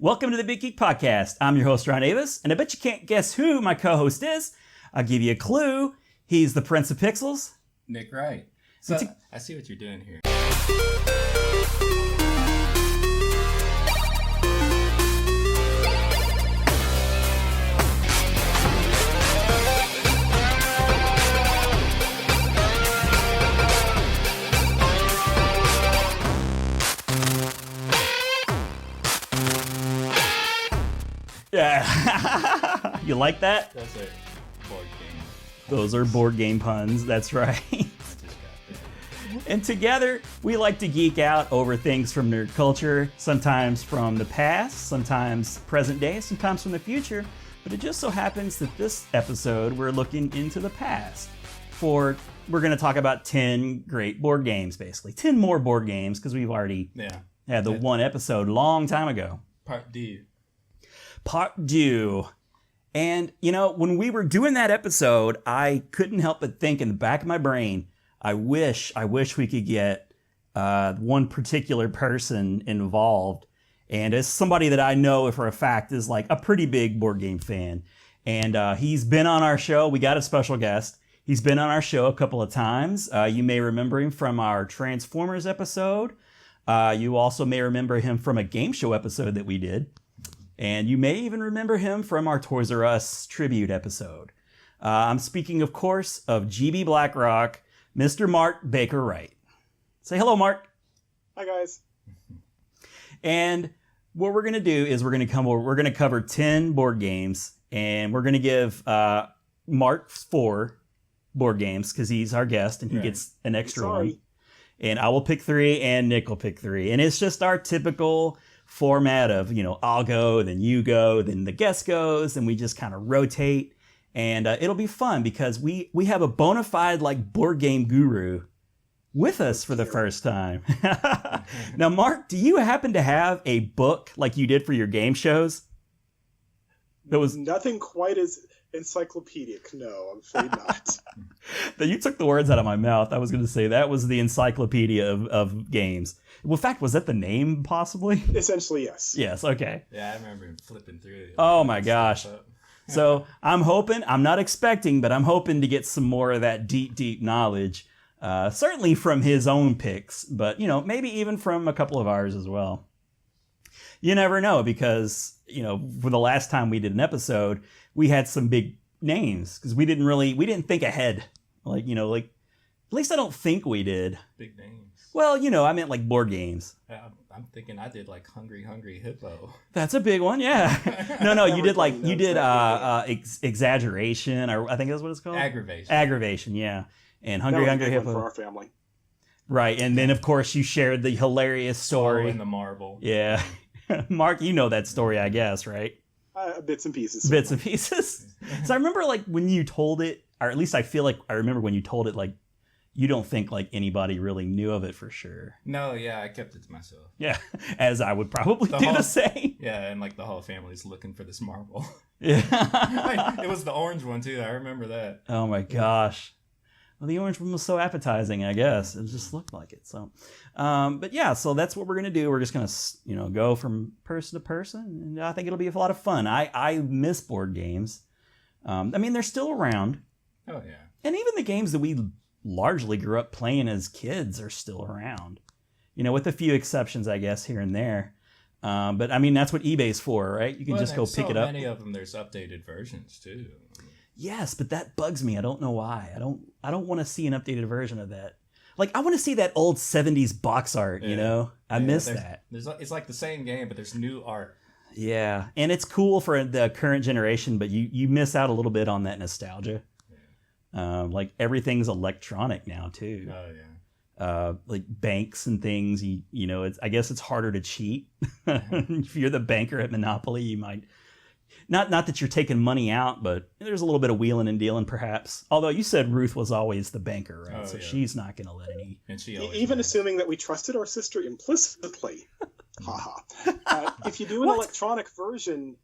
Welcome to the BitGeek Podcast. I'm your host, Ron Avis, and I bet you can't guess who my co-host is. I'll give you a clue. He's the Prince of Pixels. Nick Wright. So, I see what you're doing here. Yeah. You like that? That's a board game. Those are board game puns. That's right. And together, we like to geek out over things from nerd culture, sometimes from the past, sometimes present day, sometimes from the future. But it just so happens that this episode, we're looking into the past. We're going to talk about 10 great board games, basically. 10 more board games, because we've already had the one episode a long time ago. Part D. Part 2. And, you know, when we were doing that episode, I couldn't help but think in the back of my brain, I wish we could get one particular person involved. And as somebody that I know for a fact is like a pretty big board game fan. And he's been on our show. We got a special guest. He's been on our show a couple of times. You may remember him from our Transformers episode. You also may remember him from a game show episode that we did. And you may even remember him from our Toys R Us tribute episode. I'm speaking, of course, of GB Blackrock, Mr. Mark Baker-Wright. Say hello, Mark. Hi, guys. And what we're going to do is we're going to cover 10 board games, and we're going to give Mark 4 board games because he's our guest and he gets an extra one. And I will pick 3 and Nick will pick 3. And it's just our typical format of, you know, I'll go, then you go, then the guest goes, and we just kind of rotate. And it'll be fun because we have a bona fide like board game guru with us for the first time. Now, Mark, do you happen to have a book like you did for your game shows? That was nothing quite as encyclopedic. No, I'm afraid not. You took the words out of my mouth. I was going to say that was the encyclopedia of games. Well, in fact, was that the name possibly? Essentially, yes. Yes, okay. Yeah, I remember him flipping through it. Oh my gosh. So I'm not expecting, but I'm hoping to get some more of that deep knowledge. Certainly from his own picks, but, you know, maybe even from a couple of ours as well. You never know because, you know, for the last time we did an episode, we had some big names because we didn't think ahead. Like, you know, like, at least I don't think we did. Big names. Well, you know, I meant like board games. I'm thinking I did like Hungry Hippo. That's a big one, yeah. No, you did exaggeration, or I think that's what it's called. Aggravation, yeah. And Hungry Hippo for our family. Right, and then of course you shared the hilarious story. In the marble. Yeah. Mark, you know that story, I guess, right? Bits and pieces. Bits and pieces. So I remember like when you told it, or at least I feel like I remember when you told it, like you don't think like anybody really knew of it for sure. No, yeah, I kept it to myself. Yeah, as I would probably the same. Yeah, and like the whole family's looking for this marble. Yeah. It was the orange one too. I remember that. Oh my gosh. Well, the orange one was so appetizing, I guess. It just looked like it. So, but yeah, so that's what we're going to do. We're just going to, you know, go from person to person. And I think it'll be a lot of fun. I miss board games. I mean, they're still around. Oh, yeah. And even the games that we largely grew up playing as kids are still around. You know, with a few exceptions, I guess, here and there. But I mean, that's what eBay's for, right? You can just go pick it up. Many of them, there's updated versions too. Yes, but that bugs me. I don't know why. I don't want to see an updated version of that. Like, I want to see that old 70s box art, you know? I miss that. It's like the same game, but there's new art. Yeah, and it's cool for the current generation, but you miss out a little bit on that nostalgia. Yeah. Like, everything's electronic now, too. Oh, yeah. Like banks and things, you know, I guess it's harder to cheat. If you're the banker at Monopoly, you might... Not that you're taking money out, but there's a little bit of wheeling and dealing, perhaps. Although you said Ruth was always the banker, right? So she's not going to let any... And she even assuming that we trusted our sister implicitly. Haha. If you do an electronic version,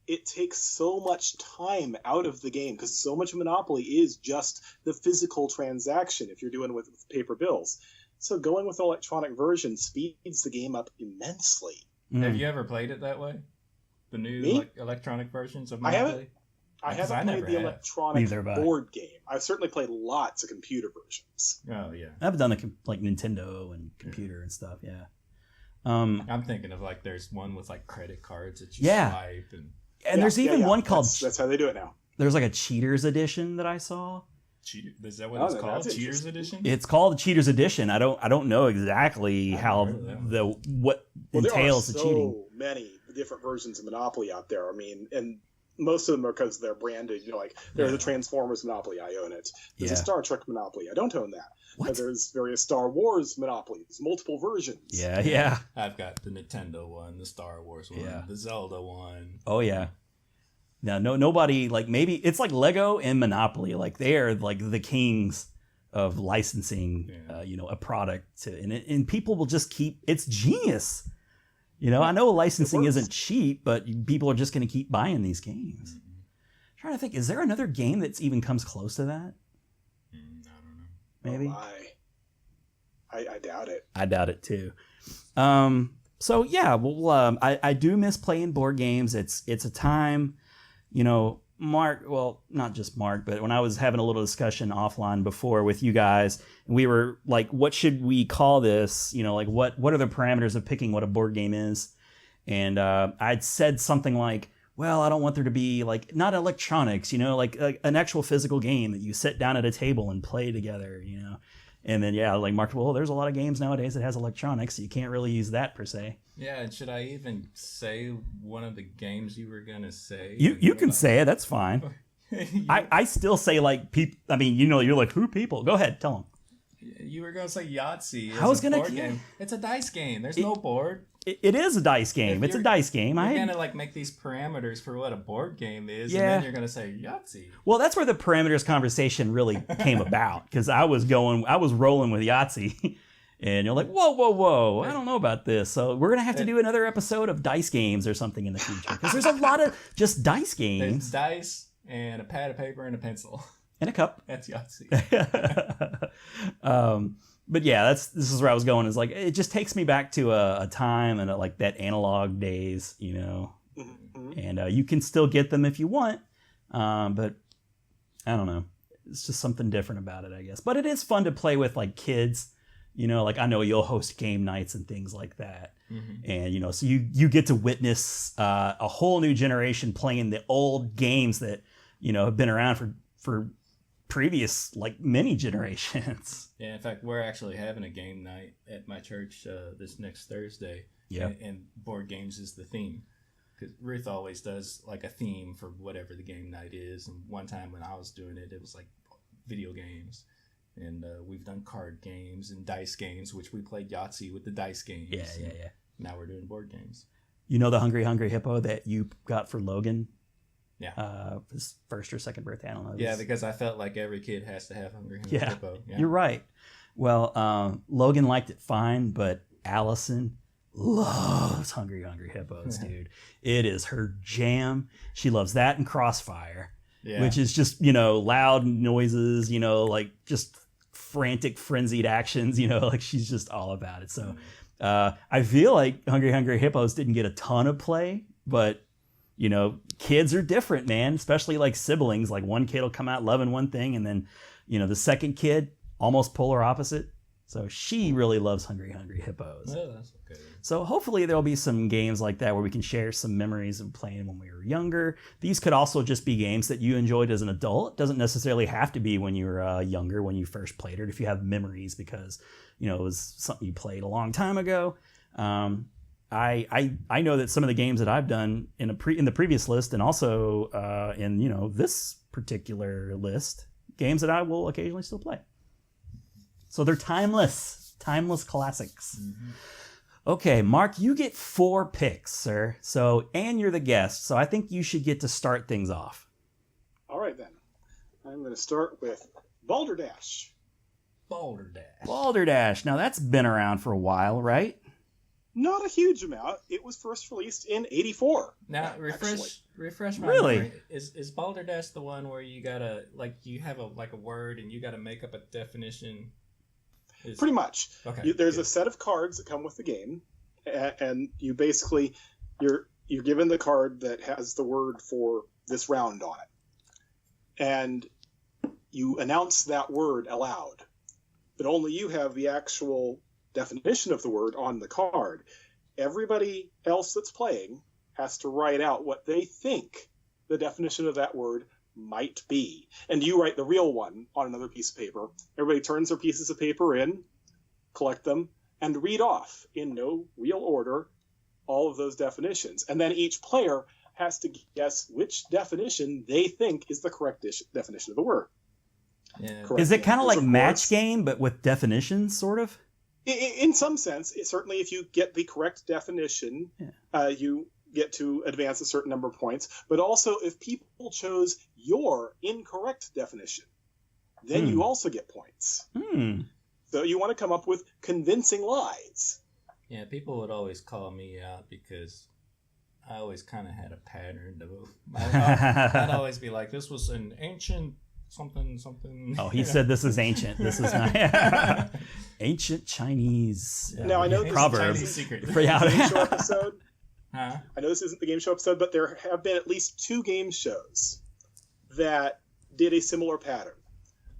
it takes so much time out of the game because so much of Monopoly is just the physical transaction if you're doing it with paper bills. So going with an electronic version speeds the game up immensely. Have you ever played it that way? The new Me? electronic versions of I haven't- Monopoly? I Because I haven't played never the have. electronic Neither have I. board game. I've certainly played lots of computer versions. Oh, yeah. I've done like Nintendo and computer and stuff. Yeah. I'm thinking of there's one with credit cards that you Yeah. swipe. And there's even one called That's how they do it now. there's like a Cheaters edition that I saw. Is that what Oh, it's that's called? interesting. Cheaters Edition? It's called the Cheaters Edition. I don't know exactly I've how heard of that one. what Well, there are entails the cheating. so many different versions of Monopoly out there. I mean, and most of them are because they're branded. There's a Transformers Monopoly. I own it. There's a Yeah. Star Trek Monopoly. I don't own that. What? There's various Star Wars Monopolies, multiple versions. Yeah. I've got the Nintendo one, the Star Wars one, Yeah. the Zelda one. Oh yeah. Now nobody maybe it's like Lego and Monopoly. They are the kings of licensing. A product and people will just keep. It's genius. I know licensing isn't cheap, but people are just going to keep buying these games. Mm-hmm. I'm trying to think, is there another game that's even comes close to that? I don't know. Maybe. I doubt it. I doubt it too. So yeah, well, I do miss playing board games. It's a time, Mark, well, not just Mark, but when I was having a little discussion offline before with you guys, we were like, what should we call this? What are the parameters of picking what a board game is? And I'd said something like, well, I don't want there to be not electronics, like an actual physical game that you sit down at a table and play together, And then, Mark, well, there's a lot of games nowadays that has electronics, so you can't really use that per se. Yeah, and should I even say one of the games you were going to say? You can say it, that's fine. I still say people, you're like, who people? Go ahead, tell them. You were going to say Yahtzee. I was going gonna- to game. It's a dice game. There's no board. It is a dice game. It's a dice game. You're going to make these parameters for what a board game is, Yeah. and then you're going to say Yahtzee. Well, that's where the parameters conversation really came about, because I was rolling with Yahtzee. And you're like, whoa, I don't know about this. So we're going to have to do another episode of dice games or something in the future, because there's a lot of just dice There's games. dice and a pad of paper and a pencil. And a cup. That's Yahtzee. But yeah, this is where I was going. Is it just takes me back to a time and that analog days, Mm-hmm. And you can still get them if you want, but I don't know. It's just something different about it, I guess. But it is fun to play with kids. I know you'll host game nights and things like that, and so you get to witness a whole new generation playing the old games that have been around for previous many generations. Yeah, in fact, we're actually having a game night at my church this next Thursday. Yeah. And board games is the theme. Because Ruth always does a theme for whatever the game night is. And one time when I was doing it, it was video games. And we've done card games and dice games, which we played Yahtzee with the dice games. Yeah. Now we're doing board games. The Hungry Hippo that you got for Logan? Yeah. His first or second birthday, I don't know. Yeah, because I felt like every kid has to have Hungry Yeah, Hippo. Yeah. You're right. Well, Logan liked it fine, but Allison loves Hungry Hippos, dude. It is her jam. She loves that and Crossfire, which is just, loud noises, just frantic, frenzied actions, she's just all about it. So I feel like Hungry Hippos didn't get a ton of play, but kids are different, man, especially siblings. One kid will come out loving one thing, and then, the second kid, almost polar opposite. So she really loves Hungry Hippos. Well, that's okay. So hopefully there'll be some games like that where we can share some memories of playing when we were younger. These could also just be games that you enjoyed as an adult. It doesn't necessarily have to be when you were younger, when you first played it. If you have memories because, it was something you played a long time ago. I know that some of the games that I've done in the previous list and also in this particular list, games that I will occasionally still play. So they're timeless classics. Mm-hmm. Okay, Mark, you get 4 picks, sir. And you're the guest, so I think you should get to start things off. All right then, I'm going to start with Balderdash. Balderdash. Now that's been around for a while, right? Not a huge amount. It was first released in '84. Now refresh my Really? memory. Is Balderdash the one where you gotta you have a word and you gotta make up a definition? Pretty much. Okay. There's a set of cards that come with the game, and you basically you're given the card that has the word for this round on it. And you announce that word aloud. But only you have the actual definition of the word on the card. Everybody else that's playing has to write out what they think the definition of that word might be. And you write the real one on another piece of paper. Everybody turns their pieces of paper in, collect them, and read off in no real order all of those definitions. And then each player has to guess which definition they think is the correct definition of the word. Yeah. Is it kind of like match game, but with definitions, sort of? In some sense, certainly if you get the correct definition, you get to advance a certain number of points. But also, if people chose your incorrect definition, then you also get points. So you want to come up with convincing lies. Yeah, people would always call me out because I always kind of had a pattern. I'd always be like, this was an ancient something. Oh, he said this is ancient. This is not ancient Chinese. Now, I know this proverb. is secret. the game show episode. Huh? I know this isn't the game show episode, but there have been at least 2 game shows that did a similar pattern.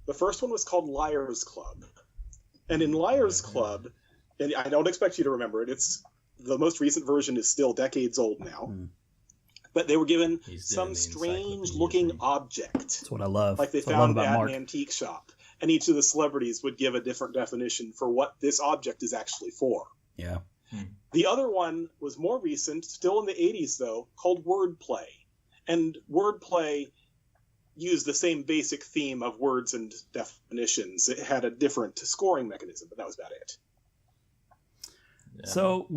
The first one was called Liar's Club. And in Liar's Club, and I don't expect you to remember it, the most recent version is still decades old now. But they were given some strange-looking object. That's what I love. Like they found at an antique shop. And each of the celebrities would give a different definition for what this object is actually for. Yeah. The other one was more recent, still in the 80s, though, called Wordplay. And Wordplay used the same basic theme of words and definitions. It had a different scoring mechanism, but that was about it. Yeah. So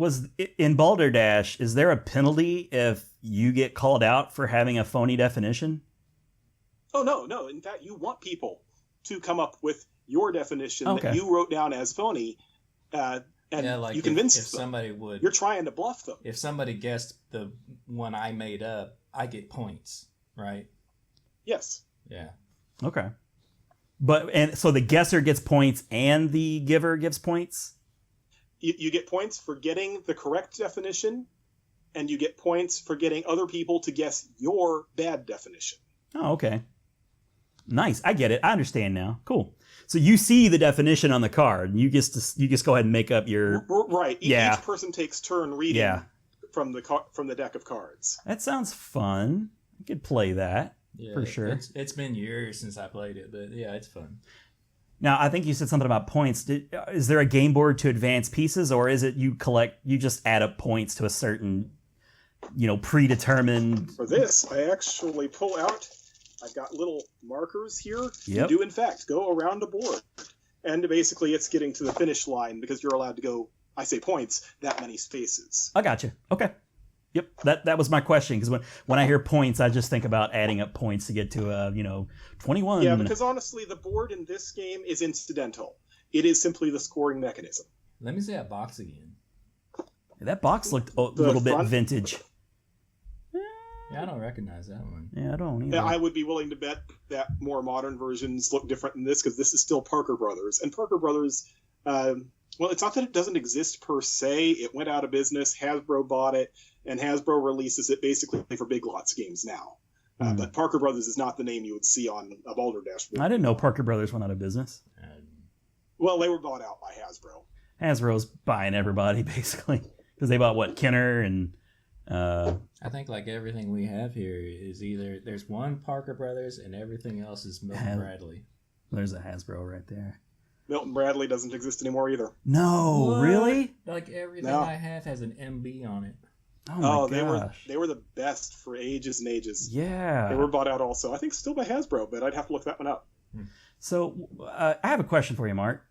in Balderdash, is there a penalty if you get called out for having a phony definition? Oh, no. In fact, you want people to come up with your definition that you wrote down as phony, and you convince them. Somebody would, you're trying to bluff them. If somebody guessed the one I made up, I get points, right? Yes. Yeah. Okay. So the guesser gets points and the giver gives points? You get points for getting the correct definition, and you get points for getting other people to guess your bad definition. Oh, okay. Nice. I get it. I understand now. Cool. So you see the definition on the card, and you just go ahead and make up your... Right. Each person takes turn reading from the deck of cards. That sounds fun. I could play that, for sure. It's been years since I played it, but yeah, it's fun. Now, I think you said something about points. Is there a game board to advance pieces, or is it you just add up points to a certain, predetermined... For this, I actually pull out, I've got little markers here. Yep. You do, in fact, go around a board. And basically, it's getting to the finish line because you're allowed to go, I say points, that many spaces. I gotcha. Okay. Yep, that was my question, because when I hear points, I just think about adding up points to get to 21. Yeah, because honestly, the board in this game is incidental. It is simply the scoring mechanism. Let me see that box again. That box looked a little bit vintage. Yeah, I don't recognize that one. Yeah, I don't either. Yeah, I would be willing to bet that more modern versions look different than this, because this is still Parker Brothers. And Parker Brothers, well, it's not that it doesn't exist per se. It went out of business. Hasbro bought it, and Hasbro releases it basically for Big Lots games now. But Parker Brothers is not the name you would see on a Balderdash board. I didn't know Parker Brothers went out of business. Well, they were bought out by Hasbro. Hasbro's buying everybody, basically. Because they bought, Kenner and... I think like everything we have here is either... There's one Parker Brothers, and everything else is Milton Bradley. There's a Hasbro right there. Milton Bradley doesn't exist anymore either. No, what? Really? Like everything I have has an MB on it. Oh my gosh. They were the best for ages and ages. Yeah. They were bought out also. I think still by Hasbro, but I'd have to look that one up. So I have a question for you, Mark.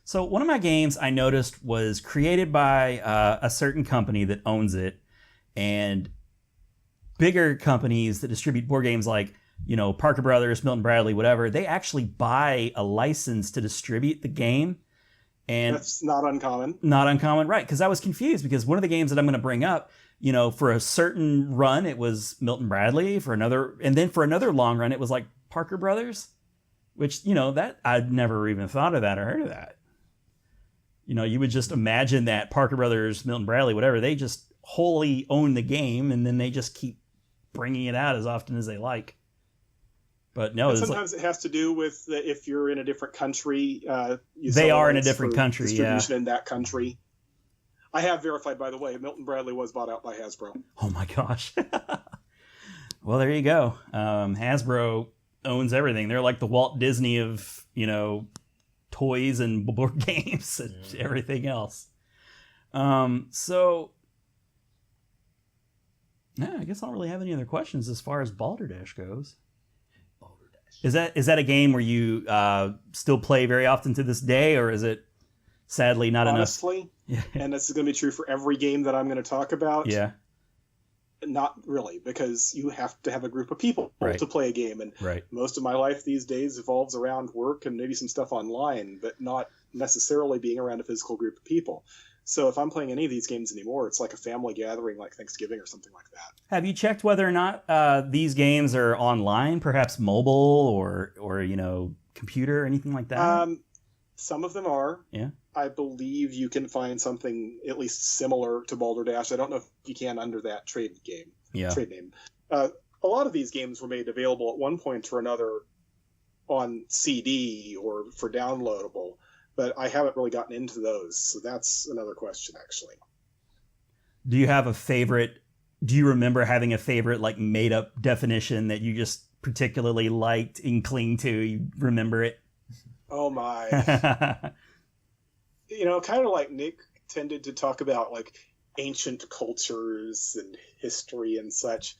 So one of my games I noticed was created by a certain company that owns it, and bigger companies that distribute board games like Parker Brothers, Milton Bradley, whatever, they actually buy a license to distribute the game. And that's not uncommon. Not uncommon, right? Because I was confused, because one of the games that I'm going to bring up, for a certain run, it was Milton Bradley, and then for another long run, it was like Parker Brothers, which, that I'd never even thought of that or heard of that. You would just imagine that Parker Brothers, Milton Bradley, whatever, they just wholly own the game, and then they just keep bringing it out as often as they like. But no, and sometimes it has to do with if you're in a different country. They are in a different country, distribution in that country. I have verified, by the way, Milton Bradley was bought out by Hasbro. Oh my gosh. Well, there you go. Hasbro owns everything. They're like the Walt Disney of, toys and board games and everything else. So, yeah, I guess I don't really have any other questions as far as Balderdash goes. Is that a game where you still play very often to this day, or is it sadly not Honestly, enough? And this is going to be true for every game that I'm going to talk about. Yeah. Not really, because you have to have a group of people to play a game. And right. most of my life these days evolves around work and maybe some stuff online, but not necessarily being around a physical group of people. So if I'm playing any of these games anymore, it's like a family gathering like Thanksgiving or something like that. Have you checked whether or not these games are online, perhaps mobile or computer or anything like that? Some of them are. Yeah. I believe you can find something at least similar to Balderdash. I don't know if you can under that trade name. A lot of these games were made available at one point or another on CD or for downloadable, but I haven't really gotten into those. So that's another question, actually. Do you have a favorite? Do you remember having a favorite, like, made-up definition that you just particularly liked and cling to? You remember it? Oh, my. Kind of like Nick tended to talk about, like, ancient cultures and history and such.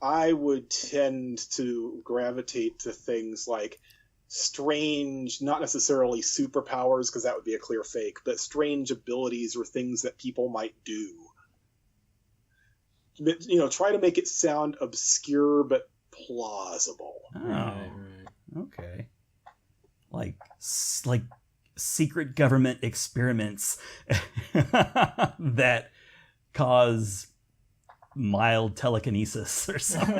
I would tend to gravitate to things like strange, not necessarily superpowers, because that would be a clear fake, but strange abilities or things that people might do. Try to make it sound obscure but plausible. Oh, right. Okay. Like secret government experiments that cause mild telekinesis or something.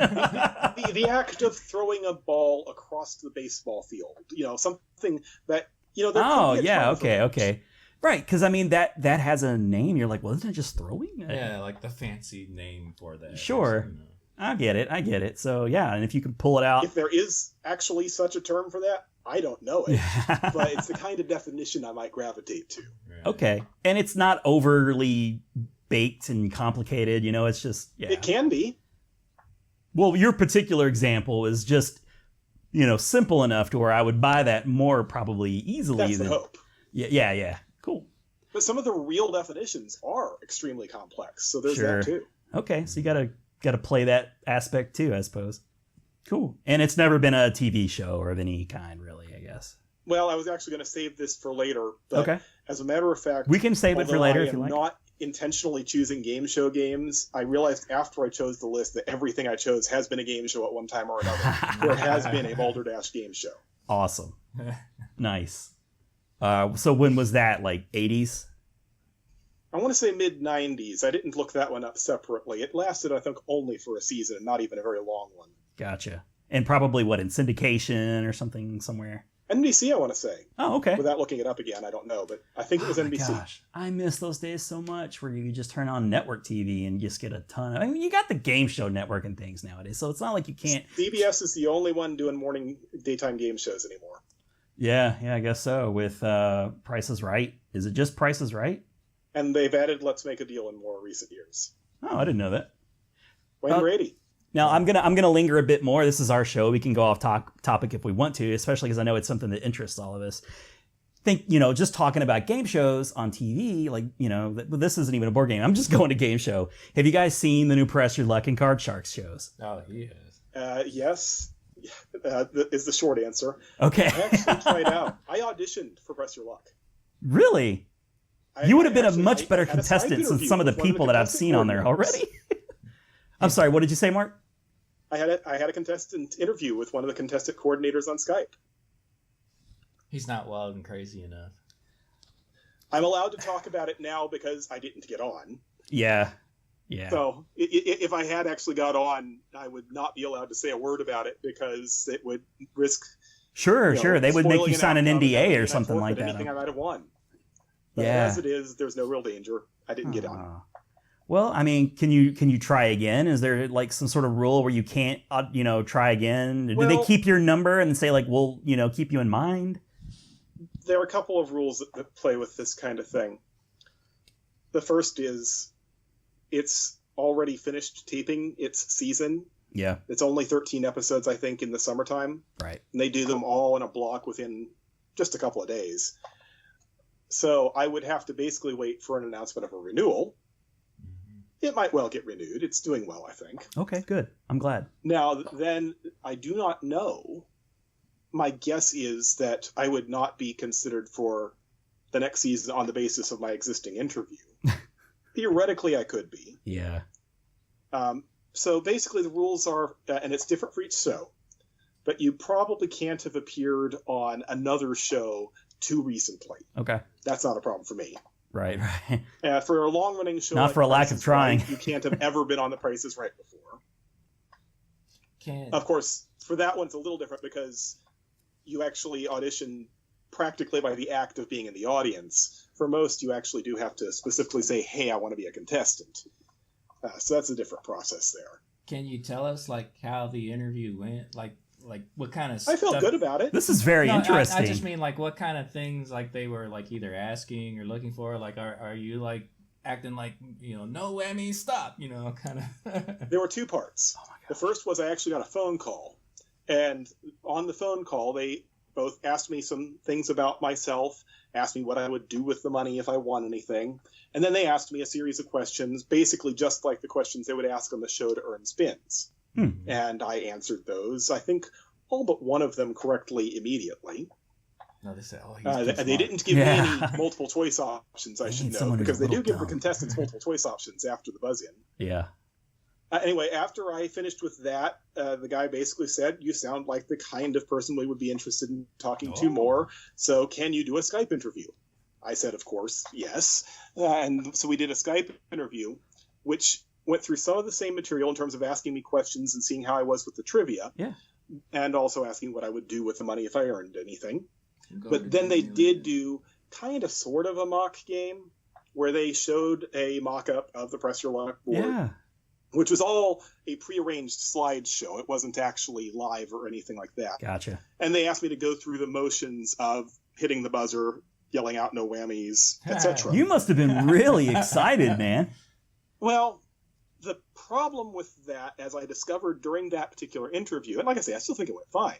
the act of throwing a ball across the baseball field. Something that Oh yeah, okay. Right, because I mean that has a name. You're like, well, isn't it just throwing? Yeah, like the fancy name for that. Sure, I get it. So yeah, and if you can pull it out, if there is actually such a term for that, I don't know it, but it's the kind of definition I might gravitate to. Right. Okay, and it's not overly baked and complicated. It's just It can be. Well, your particular example is just simple enough to where I would buy that more probably easily. That's the hope. Yeah. Cool. But some of the real definitions are extremely complex, so there's that too. Okay, so you gotta play that aspect too, I suppose. Cool. And it's never been a TV show or of any kind, really, I guess. Well, I was actually going to save this for later, but as a matter of fact, we can save it for later if you like. I am not intentionally choosing game show games. I realized after I chose the list that everything I chose has been a game show at one time or another, or has been a Balderdash game show. Awesome. Nice. So when was that? Like 80s? I want to say mid-90s. I didn't look that one up separately. It lasted, I think, only for a season, and not even a very long one. Gotcha. And probably, in syndication or something somewhere? NBC, I want to say. Oh, okay. Without looking it up again, I don't know, but I think it was NBC. Gosh, I miss those days so much where you just turn on network TV and just get a ton of... I mean, you got the game show network and things nowadays, so it's not like you can't... CBS is the only one doing daytime game shows anymore. Yeah, I guess so. With Price is Right. Is it just Price is Right? And they've added Let's Make a Deal in more recent years. Oh, I didn't know that. When you're ready. Now, I'm gonna linger a bit more. This is our show. We can go off topic if we want to, especially because I know it's something that interests all of us. Think, just talking about game shows on TV, this isn't even a board game. I'm just going to game show. Have you guys seen the new Press Your Luck and Card Sharks shows? Oh, he has. Yes. Is the short answer. Okay. I actually tried out. I auditioned for Press Your Luck. Really? You would have been a much better contestant than some of the people that I've seen on there already. I'm sorry, what did you say, Mark? I had a contestant interview with one of the contestant coordinators on Skype. He's not wild and crazy enough. I'm allowed to talk about it now because I didn't get on. Yeah. So if I had actually got on, I would not be allowed to say a word about it because it would risk... Sure. They would make you sign an NDA or something like that. Anything I might have won. But as it is, there's no real danger. I didn't get on. Well, I mean, can you try again? Is there like some sort of rule where you can't, try again? Do they keep your number and say like, we'll, keep you in mind? There are a couple of rules that play with this kind of thing. The first is it's already finished taping its season. Yeah. It's only 13 episodes, I think, in the summertime. Right. And they do them all in a block within just a couple of days. So I would have to basically wait for an announcement of a renewal. It might well get renewed. It's doing well, I think. Okay, good. I'm glad. Now, then, I do not know. My guess is that I would not be considered for the next season on the basis of my existing interview. Theoretically, I could be. Yeah. So basically, the rules are, and it's different for each show, but you probably can't have appeared on another show too recently. Okay. That's not a problem for me. Right. For a long-running show, not like for a lack of trying. Right, you can't have ever been on The Price is Right before. Of course, for that one, it's a little different because you actually audition practically by the act of being in the audience. For most, you actually do have to specifically say, hey, I want to be a contestant. So that's a different process there. Can you tell us like how the interview went? Like what kind of stuff? I felt good about it. This is very interesting. I just mean like what kind of things like they were like either asking or looking for. Like are you like acting like no whammy stop kind of. There were two parts. Oh my God. The first was I actually got a phone call, and on the phone call they both asked me some things about myself, asked me what I would do with the money if I won anything, and then they asked me a series of questions, basically just like the questions they would ask on the show to earn spins. And I answered those, I think, all but one of them correctly immediately. No, they said, they didn't give me any multiple choice options, I should know, because they do give the contestants multiple choice options after the buzz-in. Yeah. Anyway, after I finished with that, the guy basically said, you sound like the kind of person we would be interested in talking to more, so can you do a Skype interview? I said, of course, yes. And so we did a Skype interview, which went through some of the same material in terms of asking me questions and seeing how I was with the trivia. Yeah. And also asking what I would do with the money if I earned anything. But then they did do kind of sort of a mock game where they showed a mock-up of the Press Your Luck board. Yeah. Which was all a prearranged slideshow. It wasn't actually live or anything like that. Gotcha. And they asked me to go through the motions of hitting the buzzer, yelling out no whammies, etc. You must have been really excited, man. Well, the problem with that, as I discovered during that particular interview, and like I say, I still think it went fine,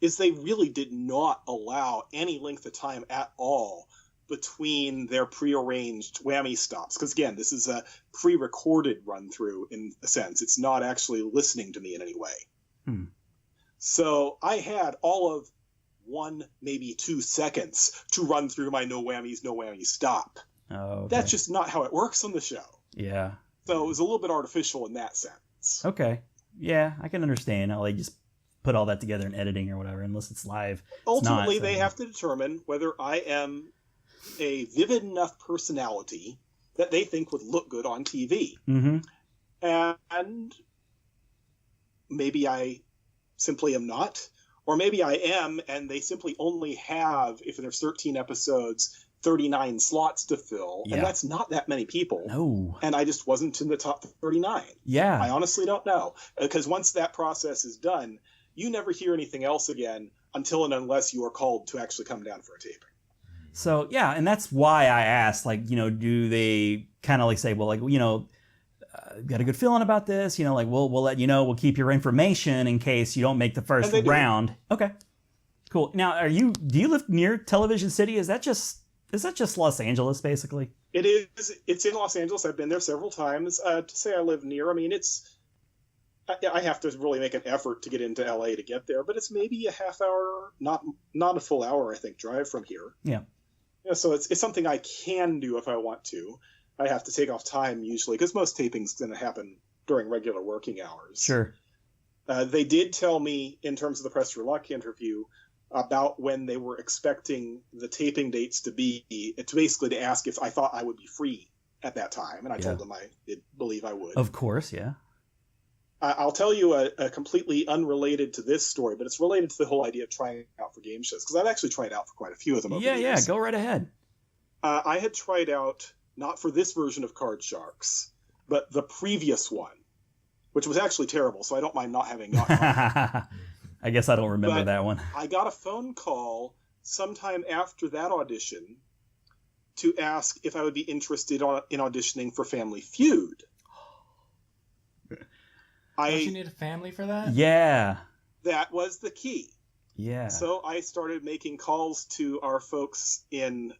is they really did not allow any length of time at all between their prearranged whammy stops. Because again, this is a pre-recorded run-through in a sense. It's not actually listening to me in any way. So I had all of 1, maybe 2 seconds to run through my no whammy stop. Oh, okay. That's just not how it works on the show. Yeah. So it was a little bit artificial in that sense. Okay. Yeah, I can understand how they just put all that together in editing or whatever, unless it's live. Ultimately, they have to determine whether I am a vivid enough personality that they think would look good on TV. Mm-hmm. And maybe I simply am not, or maybe I am, and they simply only have, if there's 13 episodes, 39 slots to fill, and that's not that many people. No. And I just wasn't in the top 39. Yeah. I honestly don't know, because once that process is done, you never hear anything else again until and unless you are called to actually come down for a taping. So, yeah, and that's why I asked, like, do they kind of like say, well, like, got a good feeling about this? Like, we'll let you know, we'll keep your information in case you don't make the first round. Okay, cool. Now, do you live near Television City? Is that just Los Angeles, basically? It is. It's in Los Angeles. I've been there several times. To say I live near, I mean, I have to really make an effort to get into LA to get there, but it's maybe a half hour, not a full hour, I think, drive from here. Yeah. So it's something I can do if I want to. I have to take off time usually because most tapings going to happen during regular working hours. Sure. They did tell me in terms of the Press Your Luck interview about when they were expecting the taping dates to be. It's basically to ask if I thought I would be free at that time, and I told them I did believe I would. Of course, yeah. I'll tell you a completely unrelated to this story, but it's related to the whole idea of trying out for game shows, because I've actually tried out for quite a few of them over the years. Yeah, go right ahead. I had tried out not for this version of Card Sharks, but the previous one, which was actually terrible, so I don't mind not having gotten on. I guess I don't remember that one. I got a phone call sometime after that audition to ask if I would be interested in auditioning for Family Feud. Don't you need a family for that? Yeah. That was the key. Yeah. So I started making calls to our folks in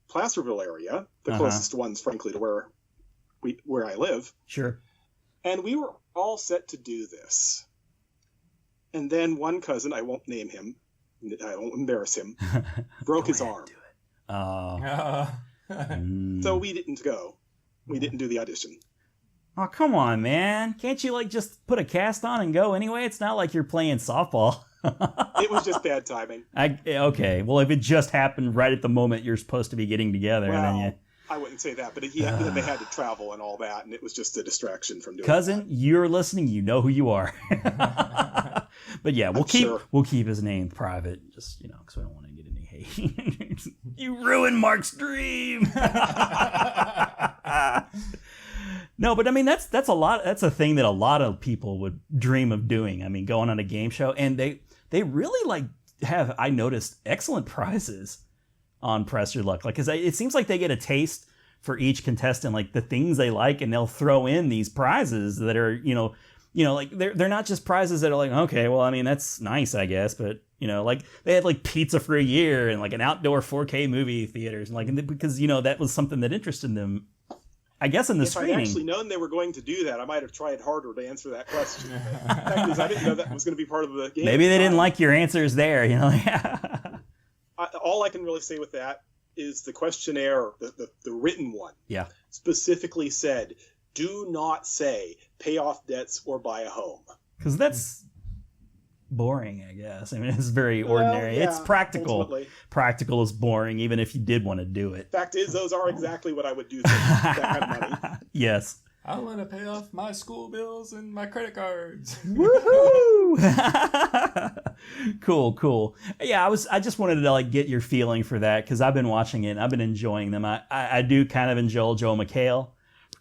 Placerville area, the closest ones, frankly, to where I live. Sure. And we were all set to do this. And then one cousin, I won't name him, I won't embarrass him, broke his arm. Do it. Oh. So we didn't go. We didn't do the audition. Oh, come on, man. Can't you, just put a cast on and go anyway? It's not like you're playing softball. It was just bad timing. Okay. Well, if it just happened right at the moment you're supposed to be getting together. Well, and then I wouldn't say that, but they had to travel and all that, and it was just a distraction from doing Cousin, that. you're listening. You know who you are. But yeah, we'll keep his name private, just because we don't want to get any hate. You ruined Mark's dream. No, but I mean that's a lot. That's a thing that a lot of people would dream of doing. I mean, going on a game show, and they really have, I noticed, excellent prizes on Press Your Luck. Because it seems like they get a taste for each contestant, the things they like, and they'll throw in these prizes that are they're not just prizes that are okay, well, I mean, that's nice, I guess, but they had pizza for a year and an outdoor 4K movie theaters, and because that was something that interested them, I guess, in the screening. If I'd actually known they were going to do that, I might have tried harder to answer that question. The fact is, I didn't know that was going to be part of the game. Maybe they didn't like your answers there, All I can really say with that is the questionnaire, the written one, specifically said, do not say pay off debts or buy a home. Because that's boring, I guess. I mean, it's very ordinary. It's practical. Ultimately. Practical is boring, even if you did want to do it. Fact is, those are exactly what I would do for that kind of money. Yes. I want to pay off my school bills and my credit cards. Woohoo! Cool. Yeah, I just wanted to get your feeling for that, because I've been watching it and I've been enjoying them. I do kind of enjoy Joel McHale,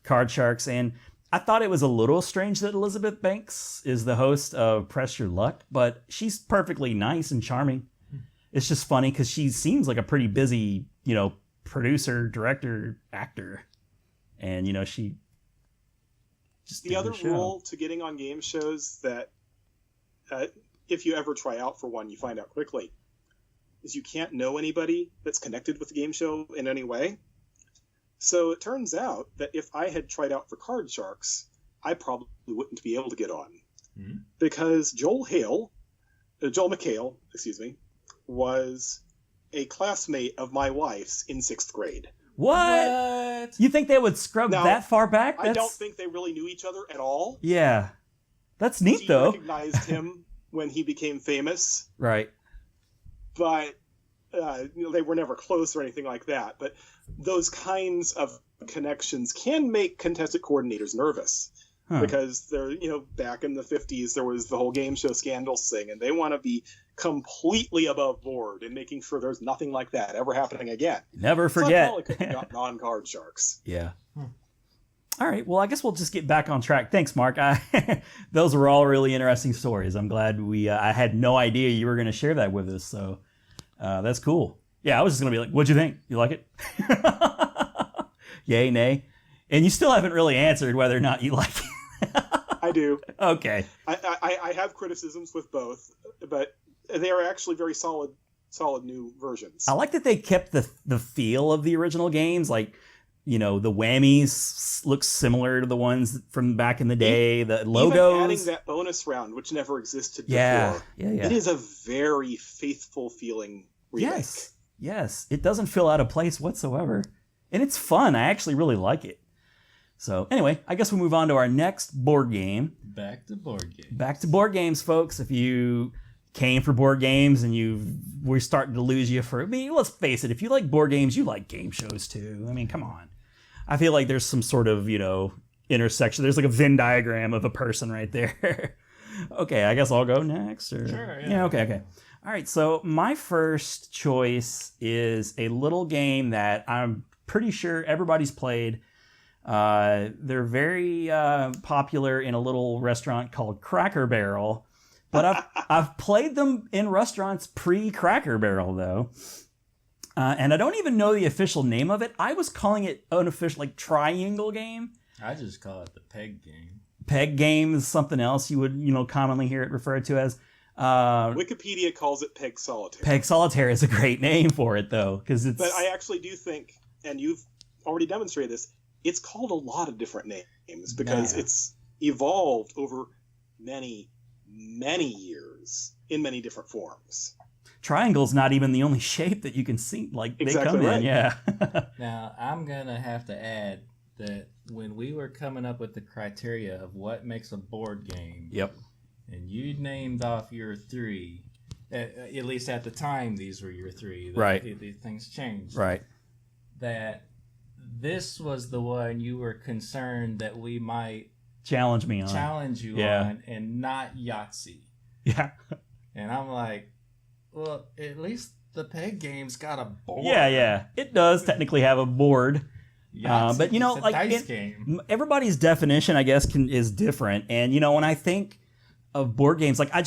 Card Sharks, and I thought it was a little strange that Elizabeth Banks is the host of Press Your Luck, but she's perfectly nice and charming. It's just funny because she seems like a pretty busy, producer, director, actor, and she. The other rule to getting on game shows that, if you ever try out for one, you find out quickly, is you can't know anybody that's connected with the game show in any way. So it turns out that if I had tried out for Card Sharks, I probably wouldn't be able to get on. Mm-hmm. Because Joel McHale, was a classmate of my wife's in 6th grade. What? You think they would scrub that far back? I don't think they really knew each other at all. Yeah. That's neat, though. She recognized him when he became famous. Right. But they were never close or anything like that. But those kinds of connections can make contestant coordinators nervous. Because they're, back in the 50s, there was the whole game show scandals thing, and they want to be completely above board and making sure there's nothing like that ever happening again. Never forget. So I got non-Card Sharks. Yeah. All right. Well, I guess we'll just get back on track. Thanks, Mark. Those were all really interesting stories. I'm glad I had no idea you were going to share that with us. So that's cool. Yeah, I was just going to be like, what'd you think? You like it? Yay, nay? And you still haven't really answered whether or not you like it. I do. Okay. I have criticisms with both, but they are actually very solid new versions. I like that they kept the feel of the original games. The whammies look similar to the ones from back in the day. The logos. Even adding that bonus round, which never existed before. Yeah. It is a very faithful feeling remake. Yes. It doesn't feel out of place whatsoever. And it's fun. I actually really like it. So anyway, I guess we'll move on to our next board game. Back to board games. Back to board games, folks. If you came for board games and we're starting to lose you for... I mean, let's face it. If you like board games, you like game shows too. I mean, come on. I feel like there's some sort of, intersection. There's like a Venn diagram of a person right there. Okay, I guess I'll go next. Or... Sure, yeah. Okay. All right, so my first choice is a little game that I'm pretty sure everybody's played. They're very popular in a little restaurant called Cracker Barrel, but I've played them in restaurants pre-Cracker Barrel though. And I don't even know the official name of it. I was calling it unofficial, like triangle game. I just call it the peg game. Peg game is something else you would, commonly hear it referred to as. Wikipedia calls it Peg Solitaire. Peg Solitaire is a great name for it, though, because it's. But I actually do think, and you've already demonstrated this, it's called a lot of different names because it's evolved over many, many years in many different forms. Triangle's not even the only shape that you can see. Like they come in, yeah. Now I'm gonna have to add that when we were coming up with the criteria of what makes a board game, yep, and you named off your 3, at least at the time these were your 3. Right. The things changed. Right. That this was the one you were concerned that we might challenge you on, and not Yahtzee. Yeah. And I'm like, well, at least the peg game's got a board. Yeah. It does technically have a board. But like everybody's definition, I guess, is different. And when I think of board games, like I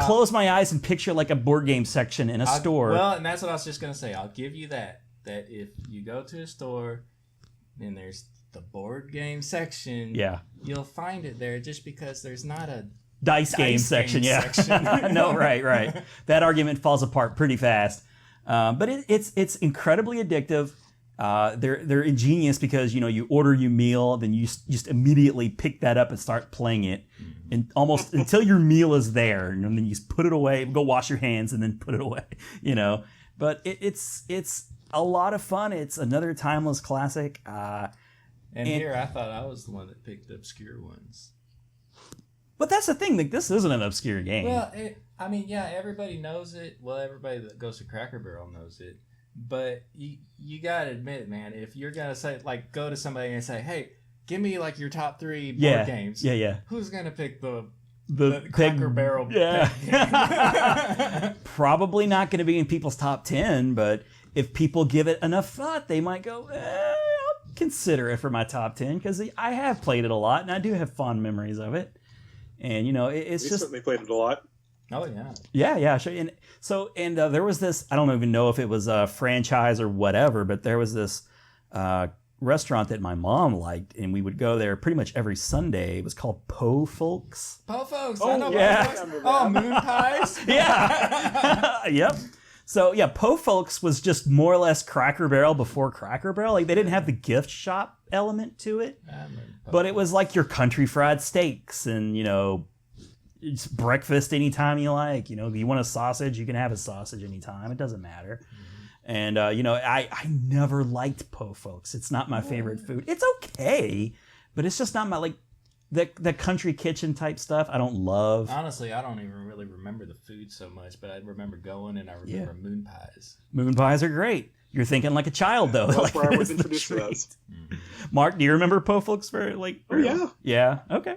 close my eyes and picture like a board game section in a store. Well, and that's what I was just gonna say. I'll give you that if you go to a store and there's the board game section, you'll find it there just because there's not a dice game section. No, right. That argument falls apart pretty fast. But it's incredibly addictive. They're ingenious because you order your meal, then you just immediately pick that up and start playing it, and almost until your meal is there, and then you just put it away, go wash your hands, and then put it away. But it's a lot of fun. It's another timeless classic. And here I thought I was the one that picked obscure ones. But that's the thing. Like, this isn't an obscure game. Well, everybody knows it. Well, everybody that goes to Cracker Barrel knows it. But you gotta admit, man, if you're gonna say, like, go to somebody and say, hey, give me like your top 3 board games. Yeah. Who's gonna pick the Cracker Barrel? Yeah. Probably not gonna be in people's top 10, but if people give it enough thought, they might go, I'll consider it for my top 10 because I have played it a lot and I do have fond memories of it. And it's just certainly played it a lot. Oh yeah. Yeah. And there was this. I don't even know if it was a franchise or whatever, but there was this restaurant that my mom liked, and we would go there pretty much every Sunday. It was called Po Folks. Po Folks. Oh, I know yeah. Oh, moon pies. Yeah. Yep. So yeah, Po Folks was just more or less Cracker Barrel before Cracker Barrel. Like they didn't have the gift shop element to it, but it was like your country fried steaks and it's breakfast anytime you like. If you want a sausage, you can have a sausage anytime. It doesn't matter. Mm-hmm. And I never liked Po Folks. It's not my favorite food. It's okay, but it's just not my like. The country kitchen type stuff I don't love. Honestly, I don't even really remember the food so much, but I remember going and I remember moon pies. Moon pies are great. You're thinking like a child, though. That's where I was introduced to those. Mm-hmm. Mark, do you remember Po Folks yeah. Yeah, okay.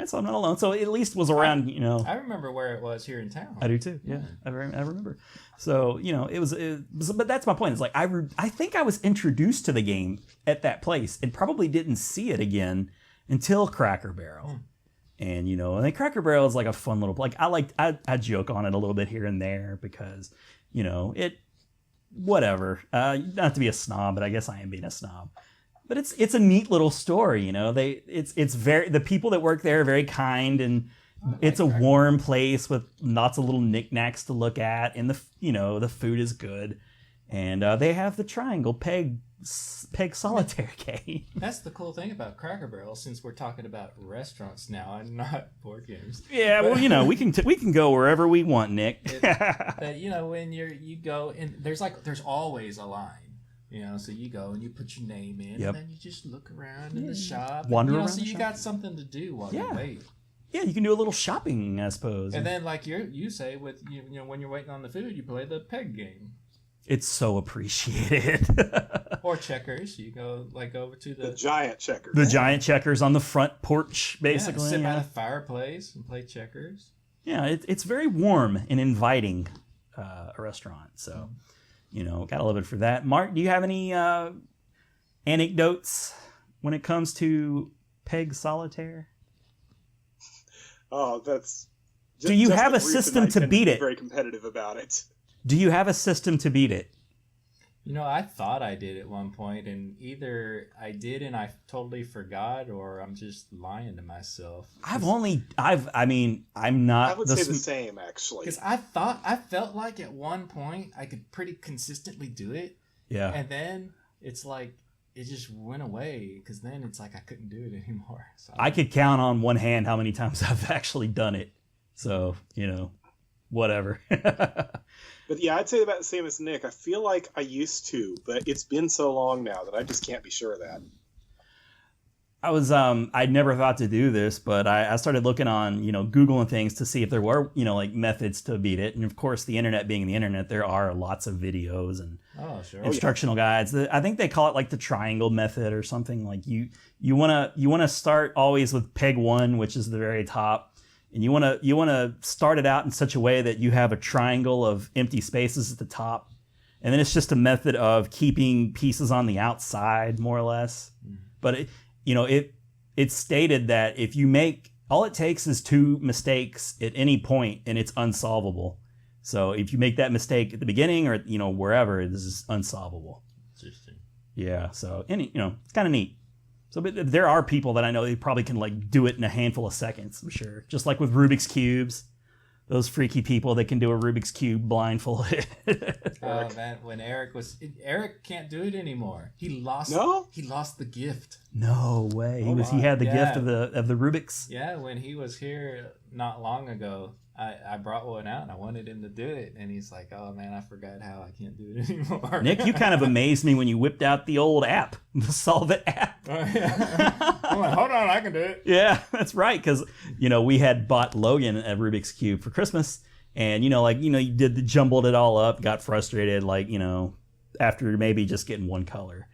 So I'm not alone. So it at least was around, I remember where it was here in town. I do too, yeah. I remember. So, it was, but that's my point. It's like, I think I was introduced to the game at that place and probably didn't see it again until Cracker Barrel. And, and then Cracker Barrel is like a fun little, like, I joke on it a little bit here and there because, whatever. Not to be a snob, but I guess I am being a snob. But it's a neat little story, it's very, the people that work there are very kind, and it's a warm place with lots of little knickknacks to look at, and the food is good. And they have the triangle peg solitaire game. That's the cool thing about Cracker Barrel, since we're talking about restaurants now and not board games. Yeah, well, we can go wherever we want, Nick. When you go and there's always a line. So you go and you put your name in, and then you just look around in the shop. Wander around. So you got something to do while you wait. Yeah, you can do a little shopping, I suppose. And then, like you say, with when you're waiting on the food, you play the peg game. It's so appreciated. Or checkers. You go over to the giant checkers. The giant checkers on the front porch, basically. Sit by the fireplace and play checkers. Yeah, it's very warm and inviting, a restaurant. So, gotta love it for that. Mark, do you have any anecdotes when it comes to Peg Solitaire? Oh, that's. Do you just have the a reason system I to tend beat be it? Very competitive about it. Do you have a system to beat it? You know, I thought I did at one point, and either I did and I totally forgot, or I'm just lying to myself. I'm not. I would say the same, actually. Because I felt like at one point I could pretty consistently do it. Yeah. And then it's like, it just went away, because then it's like I couldn't do it anymore. So I could count on one hand how many times I've actually done it. So, whatever. But yeah, I'd say about the same as Nick. I feel like I used to, but it's been so long now that I just can't be sure of that. I'd never thought to do this, but I started looking on, Googling things to see if there were, like methods to beat it. And of course, the internet being the internet, there are lots of videos and instructional guides. I think they call it like the triangle method or something. Like you want to start always with peg 1, which is the very top. And you want to start it out in such a way that you have a triangle of empty spaces at the top. And then it's just a method of keeping pieces on the outside, more or less. But it's stated that if you make, all it takes is 2 mistakes at any point and it's unsolvable. So if you make that mistake at the beginning or, wherever, it is unsolvable. Interesting. Yeah. So, it's kind of neat. So, but there are people that I know they probably can like do it in a handful of seconds, I'm sure. Just like with Rubik's Cubes. Those freaky people that can do a Rubik's Cube blindfolded. Oh man, when Eric can't do it anymore. He lost the gift. No way. He had the gift of the Rubik's. Yeah, when he was here not long ago, I brought one out and I wanted him to do it, and he's like, "Oh man, I forgot how I can't do it anymore." Nick, you kind of amazed me when you whipped out the old app, the Solve It app. Oh, yeah. I'm like, hold on, I can do it. Yeah, that's right, because we had bought Logan a Rubik's Cube for Christmas, and you jumbled it all up, got frustrated, after maybe just getting one color.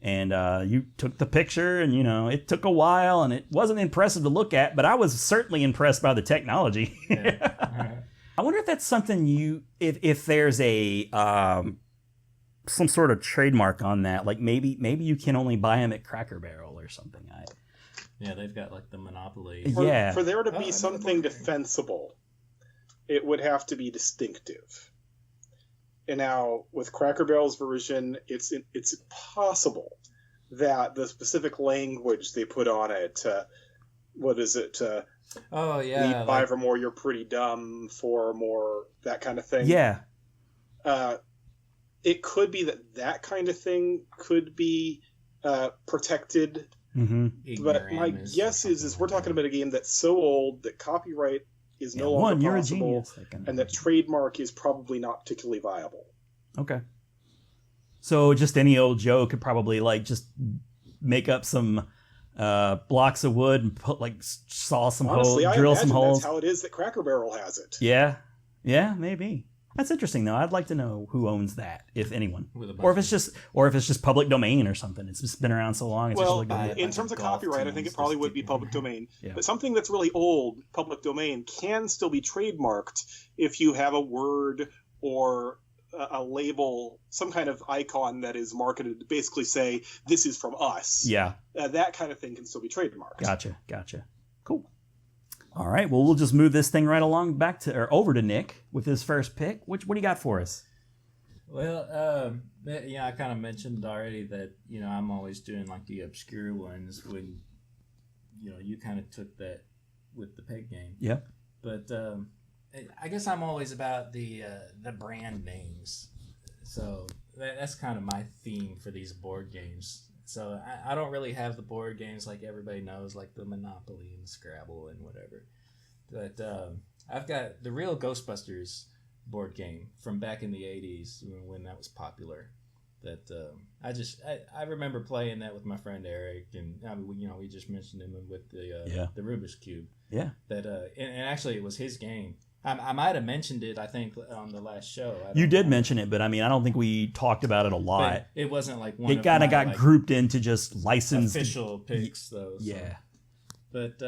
And you took the picture, and it took a while, and it wasn't impressive to look at, but I was certainly impressed by the technology. Yeah. I wonder if that's something if there's a some sort of trademark on that, like maybe you can only buy them at Cracker Barrel or something. Yeah, they've got like the monopoly. For there to be something defensible, it would have to be distinctive. And now with Cracker Barrel's version, it's possible that the specific language they put on it, what is it? Oh yeah, need 5 or more, you're pretty dumb. 4 or more, that kind of thing. Yeah. It could be that kind of thing could be protected. Mm-hmm. But my guess is we're talking about a game that's so old that copyright is no longer possible, and that trademark is probably not particularly viable. Okay. So just any old Joe could probably just make up some blocks of wood and put saw some holes, drill some holes. That's how it is that Cracker Barrel has it. Yeah, maybe. That's interesting though. I'd like to know who owns that, if anyone, or if it's just public domain or something. It's just been around so long. It's in terms of copyright, I think it probably would be public domain. Yeah. But something that's really old, public domain, can still be trademarked if you have a word or a label, some kind of icon that is marketed to basically say this is from us. Yeah, that kind of thing can still be trademarked. Gotcha. Cool. All right, well, we'll just move this thing right along over to Nick with his first pick. What do you got for us? Well, I kind of mentioned already that, I'm always doing the obscure ones when, you kind of took that with the peg game. Yeah. But I guess I'm always about the brand names. So that's kind of my theme for these board games. So I don't really have the board games like everybody knows, like the Monopoly and Scrabble and whatever. But I've got the real Ghostbusters board game from back in the 80s when that was popular. That I remember playing that with my friend Eric, and we just mentioned him with the Rubik's Cube. Yeah. That and actually it was his game. I might have mentioned it, I think, on the last show. You did mention it, but I don't think we talked about it a lot. But it wasn't like one. It kind of got grouped into just licensed official picks, though. So. Yeah. But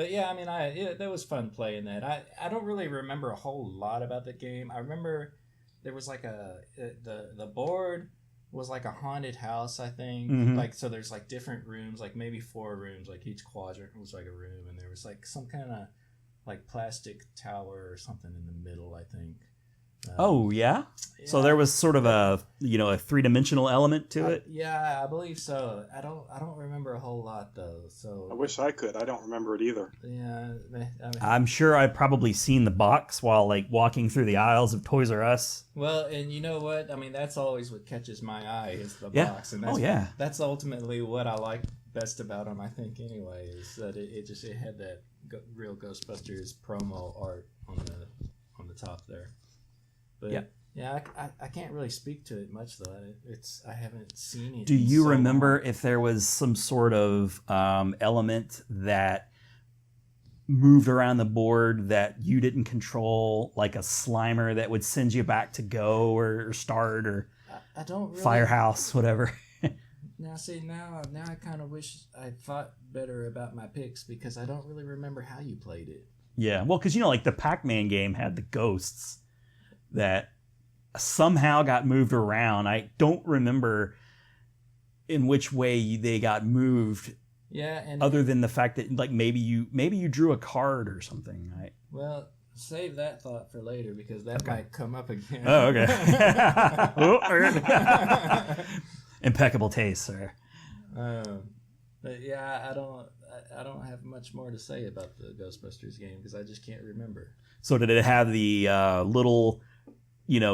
yeah, that was fun playing that. I don't really remember a whole lot about the game. I remember there was the board was like a haunted house, I think. Mhm. Like, so there's like different rooms, like maybe 4 rooms, like each quadrant was like a room, and there was like some kind of like plastic tower or something in the middle, I think. Oh yeah? So there was sort of a a 3-dimensional element to it. Yeah, I believe so. I don't remember a whole lot though. So I wish I could. I don't remember it either. yeah, I mean, I'm sure I've probably seen the box while like walking through the aisles of Toys R Us. well, and you know what? I mean, that's always what catches my eye is the Yeah. box, and that's, Oh yeah. that's ultimately what I like best about them. I think anyway is that it had that real Ghostbusters promo art on the top there. But yeah, I can't really speak to it much though. I haven't seen it. Do in you so remember long. if there was some sort of element that moved around the board that you didn't control, like a Slimer that would send you back to go or start or I don't really, Firehouse, whatever? Now see now I kind of wish I thought better about my picks because I don't really remember how you played it. Yeah, well, because like the Pac-Man game had the ghosts that somehow got moved around. I don't remember in which way they got moved. Yeah, and Other than the fact that like maybe you drew a card or something, right? well, save that thought for later because that might come up again. Oh, okay. Impeccable taste, sir. But yeah, I don't have much more to say about the Ghostbusters game because I just can't remember. So did it have the little,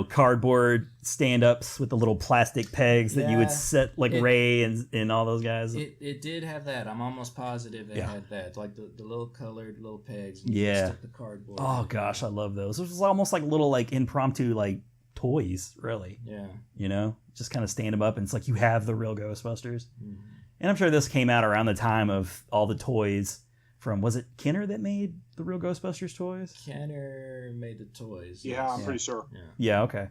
cardboard stand-ups with the little plastic pegs that you would Yeah, set like Ray and all those guys? It did have that. I'm almost positive it Yeah. had that, like the little colored little pegs. And Yeah. you stick the cardboard. Oh gosh, I love those. It was almost like little like impromptu like toys, really. Yeah. Just kind of stand them up, and it's like you have the real Ghostbusters. Mhm. And I'm sure this came out around the time of all the toys from, was it Kenner that made the real Ghostbusters toys? Kenner made the toys. Yeah, I'm Yeah. pretty sure. Yeah. Yeah, okay.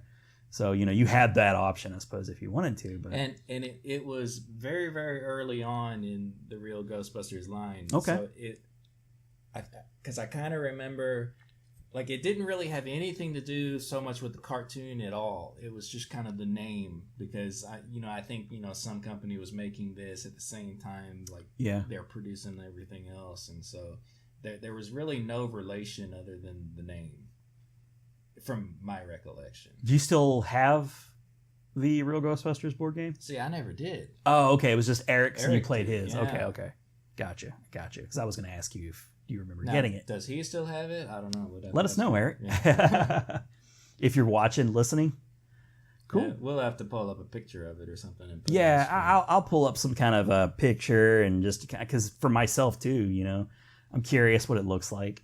So, you had that option, I suppose, if you wanted to. But And it was very, very early on in the real Ghostbusters line. Okay. So because I kind of remember, like, it didn't really have anything to do so much with the cartoon at all. It was just kind of the name because I think some company was making this at the same time, like yeah. they're producing everything else, and so there was really no relation other than the name, from my recollection. Do you still have the real Ghostbusters board game? See, I never did. Oh, okay. It was just Eric's and you Eric played did, his. yeah. Okay. Gotcha. Because I was going to ask you if you remember Now, getting it. Does he still have it? I don't know. Let us know, Eric. Yeah. If you're watching, listening. Cool. Yeah, we'll have to pull up a picture of it or something. And put it on Yeah, the screen. I'll pull up some kind of a picture and just because for myself too, I'm curious what it looks like.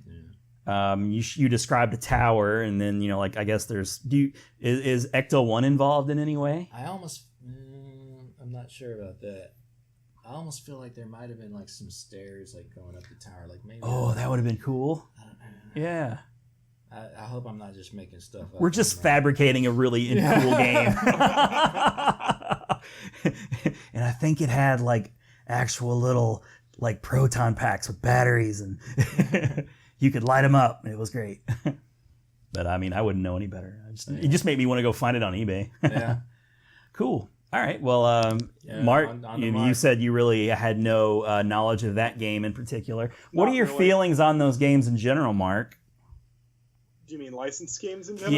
Yeah. You described a tower, and then like I guess there's is Ecto 1 involved in any way? I almost, I'm not sure about that. I almost feel like there might have been like some stairs like going up the tower, like maybe. Oh, that would have been cool. I don't know. Yeah. I hope I'm not just making stuff up. We're just I'm fabricating a really cool game. And I think it had like actual little like proton packs with batteries, and you could light them up. It was great. But I mean, I wouldn't know any better. It just made me want to go find it on eBay. Yeah. Cool. All right. Well, Mark, on to you Mark. said you really had no knowledge of that game in particular. What Not are your really. feelings on those games in general, Mark? Do you mean licensed games in general?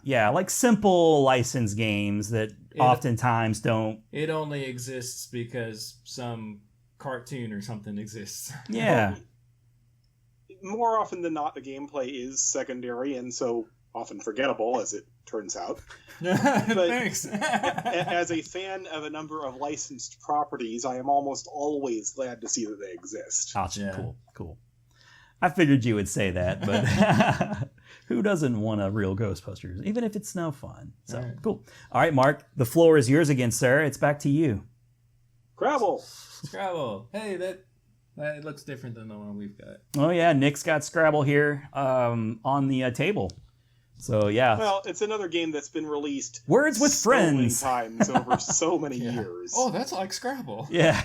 Yeah, like simple license games that oftentimes don't. It only exists because some cartoon or something exists. Yeah, More often than not, the gameplay is secondary and so often forgettable, as it turns out. Thanks. As a fan of a number of licensed properties, I am almost always glad to see that they exist. awesome. Yeah. Cool. I figured you would say that, but who doesn't want a real Ghostbusters, even if it's no fun? So All right. cool. All right, Mark, the floor is yours again, sir. It's back to you. Scrabble! Scrabble. Hey, that looks different than the one we've got. Oh yeah, Nick's got Scrabble here on the table. So yeah, Well, it's another game that's been released Words with so many Friends. times over so many Yeah. years. Oh, that's like Scrabble. Yeah,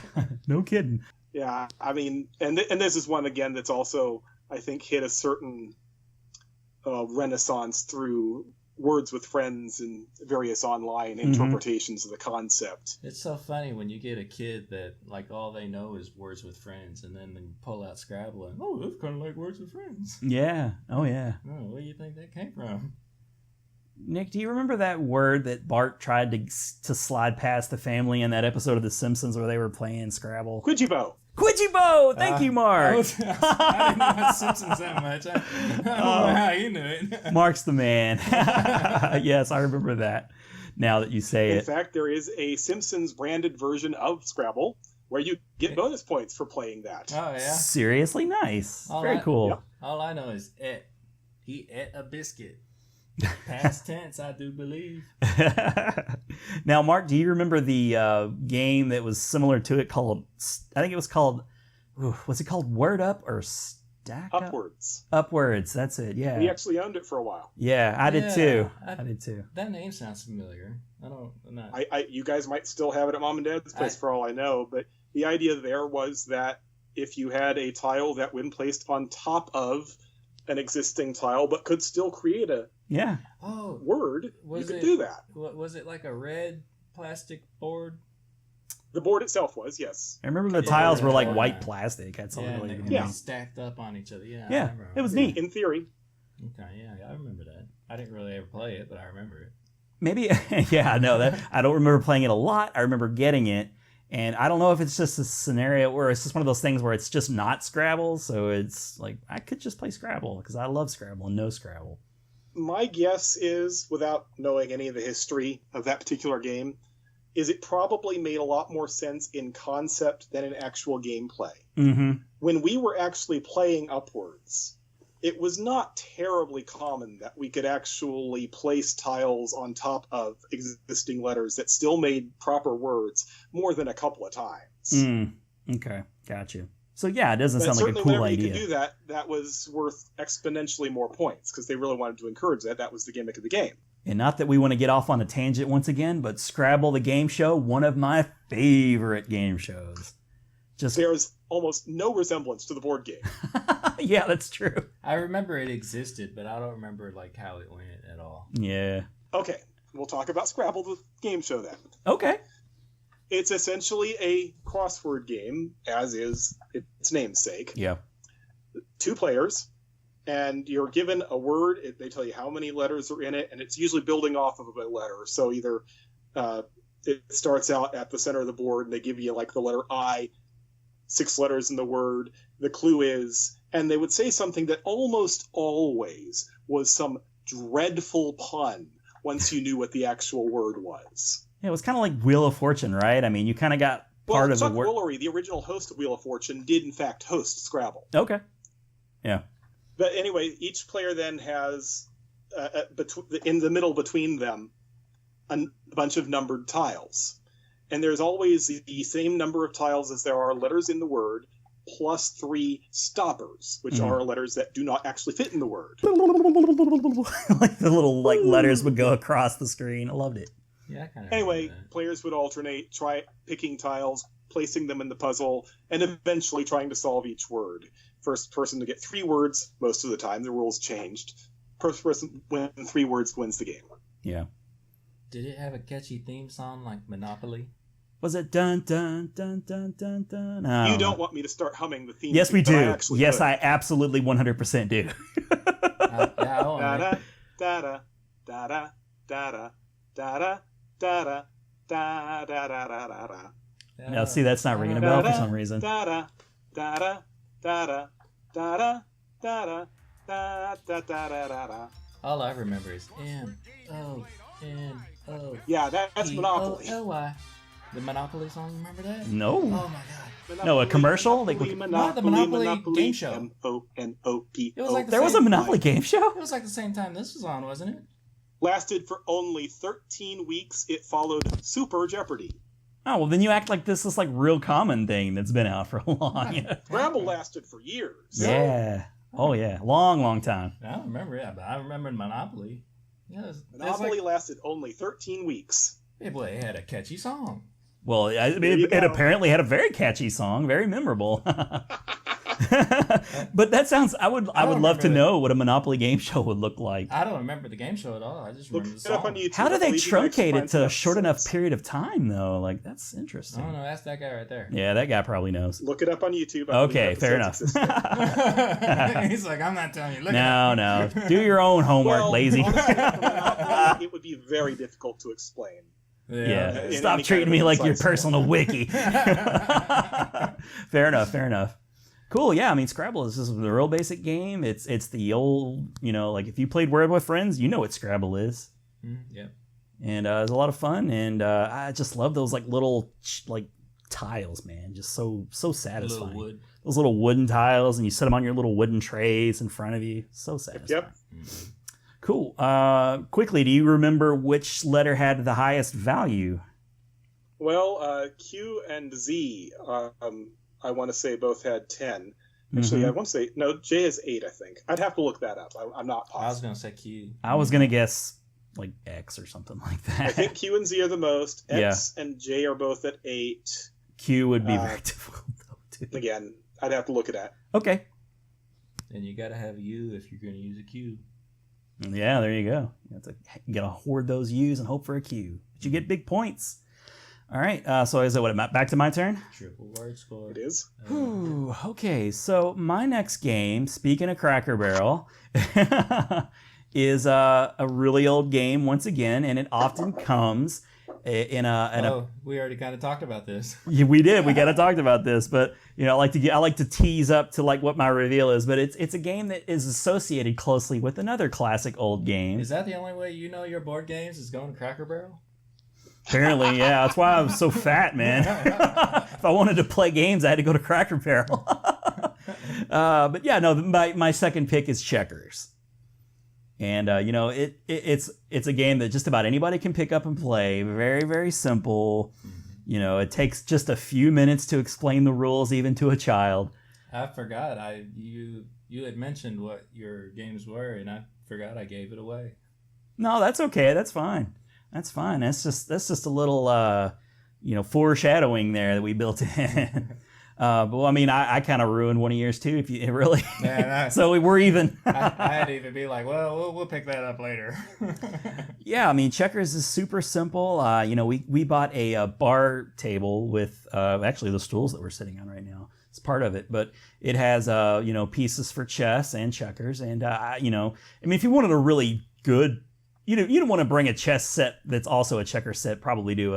no kidding. Yeah, I mean, and this is one again that's also, I think, hit a certain renaissance through Words with Friends and various online interpretations of the concept. It's so funny when you get a kid that, like, all they know is Words with Friends, and then you pull out Scrabble and, oh, that's kind of like Words with Friends. Yeah. Oh, yeah. Oh, where do you think that came from? Nick, do you remember that word that Bart tried to slide past the family in that episode of The Simpsons where they were playing Scrabble? Quidjibo. Quidjibo! Thank you, Mark. I didn't know about Simpsons that much. I don't know how you knew it. Mark's the man. Yes, I remember that. Now that you say it. In fact, there is a Simpsons branded version of Scrabble where you get bonus points for playing that. Oh, yeah? Seriously nice. Very cool. Yep. All I know is et. He ate a biscuit. Past tense, I do believe. Now, Mark, do you remember the game that was similar to it called, I think it was called, was it called Word Up or Stack Up? Upwards. Upwards, that's it, yeah. We actually owned it for a while. Yeah, I did too. I did too. That name sounds familiar. I'm not. You guys might still have it at Mom and Dad's place for all I know, but the idea there was that if you had a tile that when placed on top of an existing tile but could still create a word, you could do that. Was it like a red plastic board? The board itself was, yes. I remember the tiles were like white plastic. That's all really they stacked up on each other. Yeah, yeah, it was neat. In theory. Okay, yeah, I remember that. I didn't really ever play it, but I remember it. Maybe, yeah, no, that I don't remember playing it a lot. I remember getting it. And I don't know if it's just a scenario where it's just one of those things where it's just not Scrabble. So it's like, I could just play Scrabble because I love Scrabble and know Scrabble. My guess is, without knowing any of the history of that particular game, is it probably made a lot more sense in concept than in actual gameplay. Mm-hmm. When we were actually playing Upwards, it was not terribly common that we could actually place tiles on top of existing letters that still made proper words more than a couple of times. Okay, gotcha. So yeah, it doesn't sound like a cool idea. You could do that, that was worth exponentially more points because they really wanted to encourage that. That was the gimmick of the game. And not that we want to get off on a tangent once again, but Scrabble the game show, one of my favorite game shows. There's almost no resemblance to the board game. Yeah, that's true. I remember it existed, but I don't remember like how it went at all. Yeah. Okay, we'll talk about Scrabble the game show then. Okay. It's essentially a crossword game, as is its namesake. Yeah. 2 players, and you're given a word. They tell you how many letters are in it, and it's usually building off of a letter. So either it starts out at the center of the board, and they give you like the letter I, 6 letters in the word. The clue is, and they would say something that almost always was some dreadful pun once you knew what the actual word was. Yeah, it was kind of like Wheel of Fortune, right? I mean, you kind of got part of the word. Chuck Woolery, the original host of Wheel of Fortune, did in fact host Scrabble. Okay. Yeah. But anyway, each player then has, in the middle between them, a bunch of numbered tiles. And there's always the same number of tiles as there are letters in the word, plus 3 stoppers, which are letters that do not actually fit in the word. Like the little letters would go across the screen. I loved it. Yeah, I kind of. Anyway, players would alternate, try picking tiles, placing them in the puzzle, and eventually trying to solve each word. First person to get 3 words, most of the time, the rules changed. First person win 3 words wins the game. Yeah. Did it have a catchy theme song like Monopoly? Was it dun dun dun dun dun dun? You don't want me to start humming the theme. Yes, we do. Yes, I absolutely 100% do. Da da da da da da da da da. Now, see, that's not ringing a bell for some reason. Da da da da da da da. All I remember is M-O-N-O. Yeah, that's Monopoly. P-O-L-Y. The Monopoly song, remember that? No. Oh my god. Monopoly, No, a commercial? Monopoly, the Monopoly game show. M-O-N-O-P-O. It was like There was a Monopoly game show? It was like the same time this was on, wasn't it? Lasted for only 13 weeks. It followed Super Jeopardy. Oh, well, then you act like this is like real common thing that's been out for long. Scrabble lasted for years. Yeah. Oh, yeah. Long time. I don't remember it, but I remember Monopoly. Yeah, Monopoly lasted only 13 weeks. Yeah, boy, it had a catchy song. Well, it apparently had a very catchy song, very memorable. But that sounds. I would love to remember know what a Monopoly game show would look like. I don't remember the game show at all. I just remember the Look it up on song. YouTube. How do I they believe you can actually truncate it find to some a short enough episodes. period of time, though? Like, that's I interesting. don't know. That's that guy right there. Yeah, that guy probably knows. Look it up on YouTube. I believe Okay, fair enough. episodes exist. He's like, I'm not telling you. Look No. Do your own homework, Well, lazy. honestly, for Monopoly, it would be very difficult to explain. Yeah. In Stop any treating kind me of like your concise personal wiki. Fair enough. Cool. Yeah, I mean, Scrabble is just a real basic game. It's the old, like if you played Word with Friends, you know what Scrabble is. Yeah. And it's a lot of fun, and I just love those little tiles, man. Just so satisfying. Little wood. Those little wooden tiles, and you set them on your little wooden trays in front of you. So satisfying. Yep. Cool. Quickly, do you remember which letter had the highest value? Well, Q and Z, I want to say both had 10. Actually, I want to say, no, J is 8, I think. I'd have to look that up. I'm not I was positive. going to say Q. I was gonna guess X or something like that. I think Q and Z are the most. Yeah. X and J are both at 8. Q would be very difficult though too. Again, I'd have to look at that. Okay. And you got to have U if you're going to use a Q. Yeah, there you go. You gotta hoard those U's and hope for a Q. But you get big points. All right. So is it back to my turn? Triple word score. It is. Whew, okay, so my next game, speaking of Cracker Barrel, is a really old game once again, and it often comes in a. We already kind of talked about this. Yeah, we did. We kind of talked about this, but I like to tease up to what my reveal is. But it's a game that is associated closely with another classic old game. Is that the only way you know your board games is going to Cracker Barrel? Apparently, yeah. That's why I was so fat, man. If I wanted to play games, I had to go to Cracker Barrel. But yeah, no. My second pick is Checkers, and it's a game that just about anybody can pick up and play. Very, very simple. It takes just a few minutes to explain the rules, even to a child. I forgot. You had mentioned what your games were, and I forgot I gave it away. No, that's okay. That's fine. That's fine. That's just a little foreshadowing there that we built in. But I mean, I kind of ruined one of yours too. If you really, Yeah, so we're even. I had to even be like, well, we'll pick that up later. Yeah, I mean, Checkers is super simple. We bought a bar table with actually the stools that we're sitting on right now. It's part of it, but it has pieces for chess and checkers, and if you wanted a really good, you don't want to bring a chess set that's also a checker set. Probably do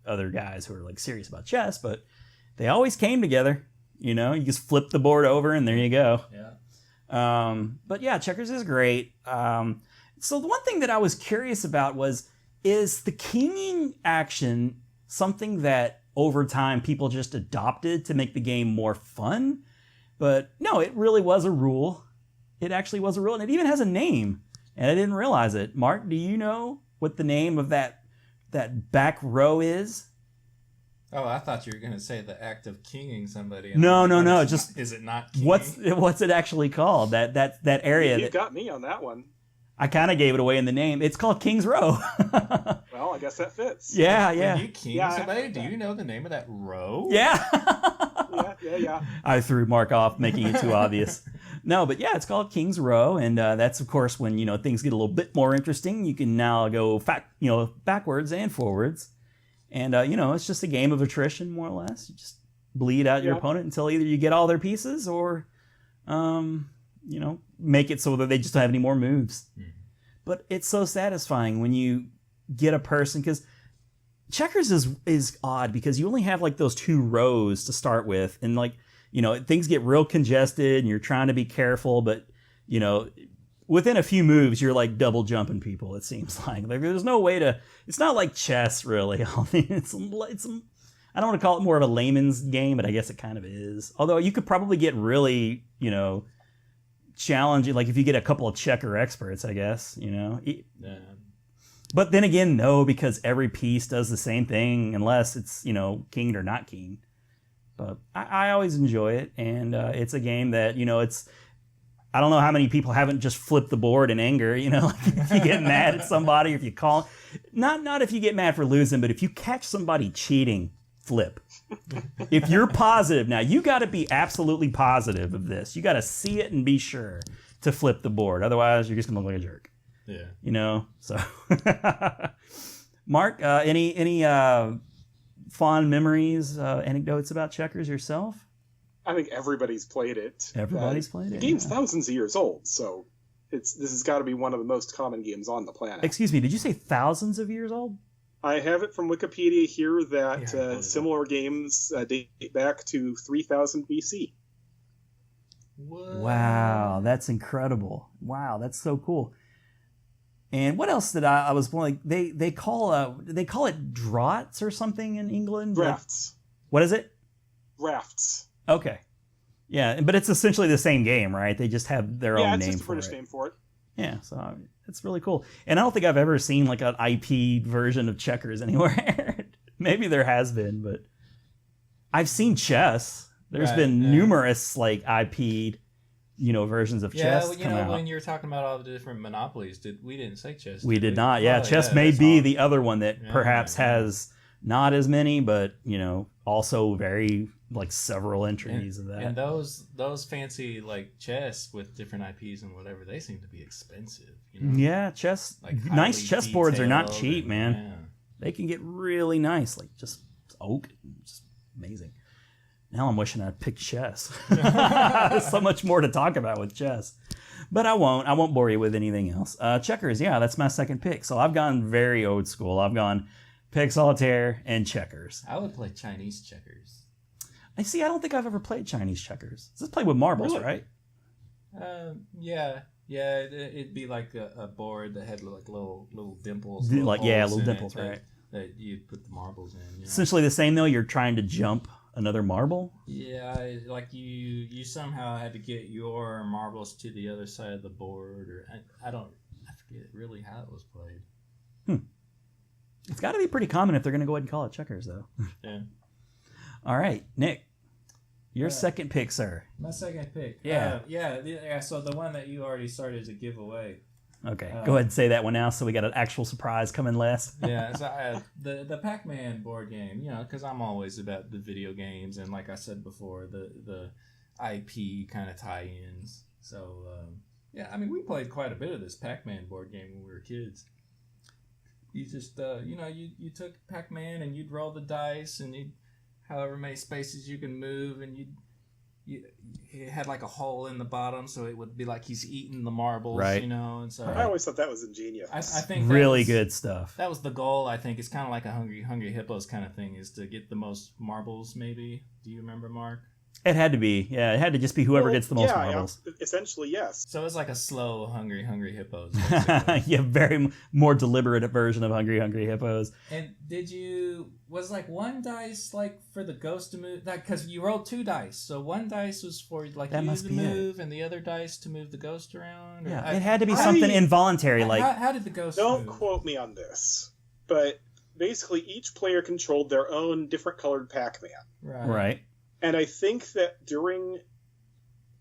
other guys who are serious about chess, but they always came together. You just flip the board over and there you go. Yeah. But yeah, Checkers is great. So the one thing that I was curious about is the kinging action something that over time people just adopted to make the game more fun? But no, it really was a rule. It actually was a rule, and it even has a name, and I didn't realize it. Mark, do you know what the name of that back row is? Oh, I thought you were going to say the act of kinging somebody. No. Is it not kinging? What's it actually called? That area. You got me on that one. I kind of gave it away in the name. It's called King's Row. Well, I guess that fits. Yeah. When you king somebody, do you know the name of that row? Yeah. Yeah. I threw Mark off, making it too obvious. No, but yeah, it's called King's Row, and that's of course when things get a little bit more interesting. You can now go backwards and forwards, and it's just a game of attrition more or less. You just bleed out your opponent until either you get all their pieces or, make it so that they just don't have any more moves. Mm-hmm. But it's so satisfying when you get a person, because checkers is odd because you only have those two rows to start with, and things get real congested and you're trying to be careful, but within a few moves you're double jumping people. It seems like there's no way to. It's not like chess really. I mean, it's I don't want to call it more of a layman's game, but I guess it kind of is. Although you could probably get really challenging, if you get a couple of checker experts, I guess. But then again, no, because every piece does the same thing unless it's, kinged or not kinged. But I always enjoy it, and it's a game that, I don't know how many people haven't just flipped the board in anger, if you get mad at somebody, if you call, not if you get mad for losing, but if you catch somebody cheating flip. If you're positive, now you got to be absolutely positive of this. You got to see it and be sure to flip the board. Otherwise, you're just going to look like a jerk. Yeah. You know? So, Mark, any fond memories, anecdotes about checkers yourself? I think everybody's played it. Everybody's played it. The game's thousands of years old, so this has got to be one of the most common games on the planet. Excuse me, did you say thousands of years old? I have it from Wikipedia here that similar games date back to 3000 BC. What? Wow, that's incredible. Wow, that's so cool. And what else did I was like? They call it draughts or something in England. Drafts. What is it? Drafts. Okay. Yeah, but it's essentially the same game, right? They just have their own name for it. Yeah, it's just a British name for it. Yeah, so it's really cool. And I don't think I've ever seen like an IP version of checkers anywhere. Maybe there has been, but I've seen chess. There's been numerous like IP'd, versions of chess come out. When you were talking about all the different monopolies, we didn't say chess. We did not. Yeah, chess may be the other one that perhaps has not as many, but also very like several entries of that. And those fancy like chess with different IPs and whatever, they seem to be expensive. Yeah, chess. Like nice chessboards are not cheap, man. Yeah. They can get really nice, like just oak, just amazing. Now I'm wishing I'd picked chess. There's so much more to talk about with chess. But I won't bore you with anything else. Checkers, yeah, that's my second pick. So I've gone very old school. I've gone pick Solitaire and checkers. I would play Chinese checkers. I don't think I've ever played Chinese checkers. This is played with marbles, really? Right? Yeah. It'd be like a board that had like little dimples. Little dimples, right? That you'd put the marbles in. Essentially the same though. You're trying to jump another marble. Yeah, like you somehow had to get your marbles to the other side of the board, or I forget really how it was played. It's got to be pretty common if they're going to go ahead and call it checkers, though. Yeah. All right, Nick, your second pick, sir. My second pick. Yeah. So the one that you already started is a giveaway. Okay, go ahead and say that one now, so we got an actual surprise coming last. Yeah. So the Pac-Man board game, because I'm always about the video games, and like I said before, the IP kind of tie-ins. So we played quite a bit of this Pac-Man board game when we were kids. You just, you took Pac-Man and you'd roll the dice and you'd, however many spaces you can move, and it had like a hole in the bottom, so it would be like he's eating the marbles, right. And so I always thought that was ingenious. I think really good stuff. That was the goal. I think it's kind of like a Hungry Hippos kind of thing, is to get the most marbles. Maybe. Do you remember, Mark? It had to be. Yeah, it had to just be whoever gets the most marbles. Yeah, essentially, yes. So it's like a slow Hungry Hippos. Yeah, very more deliberate version of Hungry Hippos. And was like one dice like for the ghost to move? Like, because you rolled two dice, so one dice was for like you to move, and the other dice to move the ghost around. Yeah, it had to be something involuntary. Like, how did the ghost? Don't move? Quote me on this, but basically each player controlled their own different colored Pac-Man. Right. And I think that during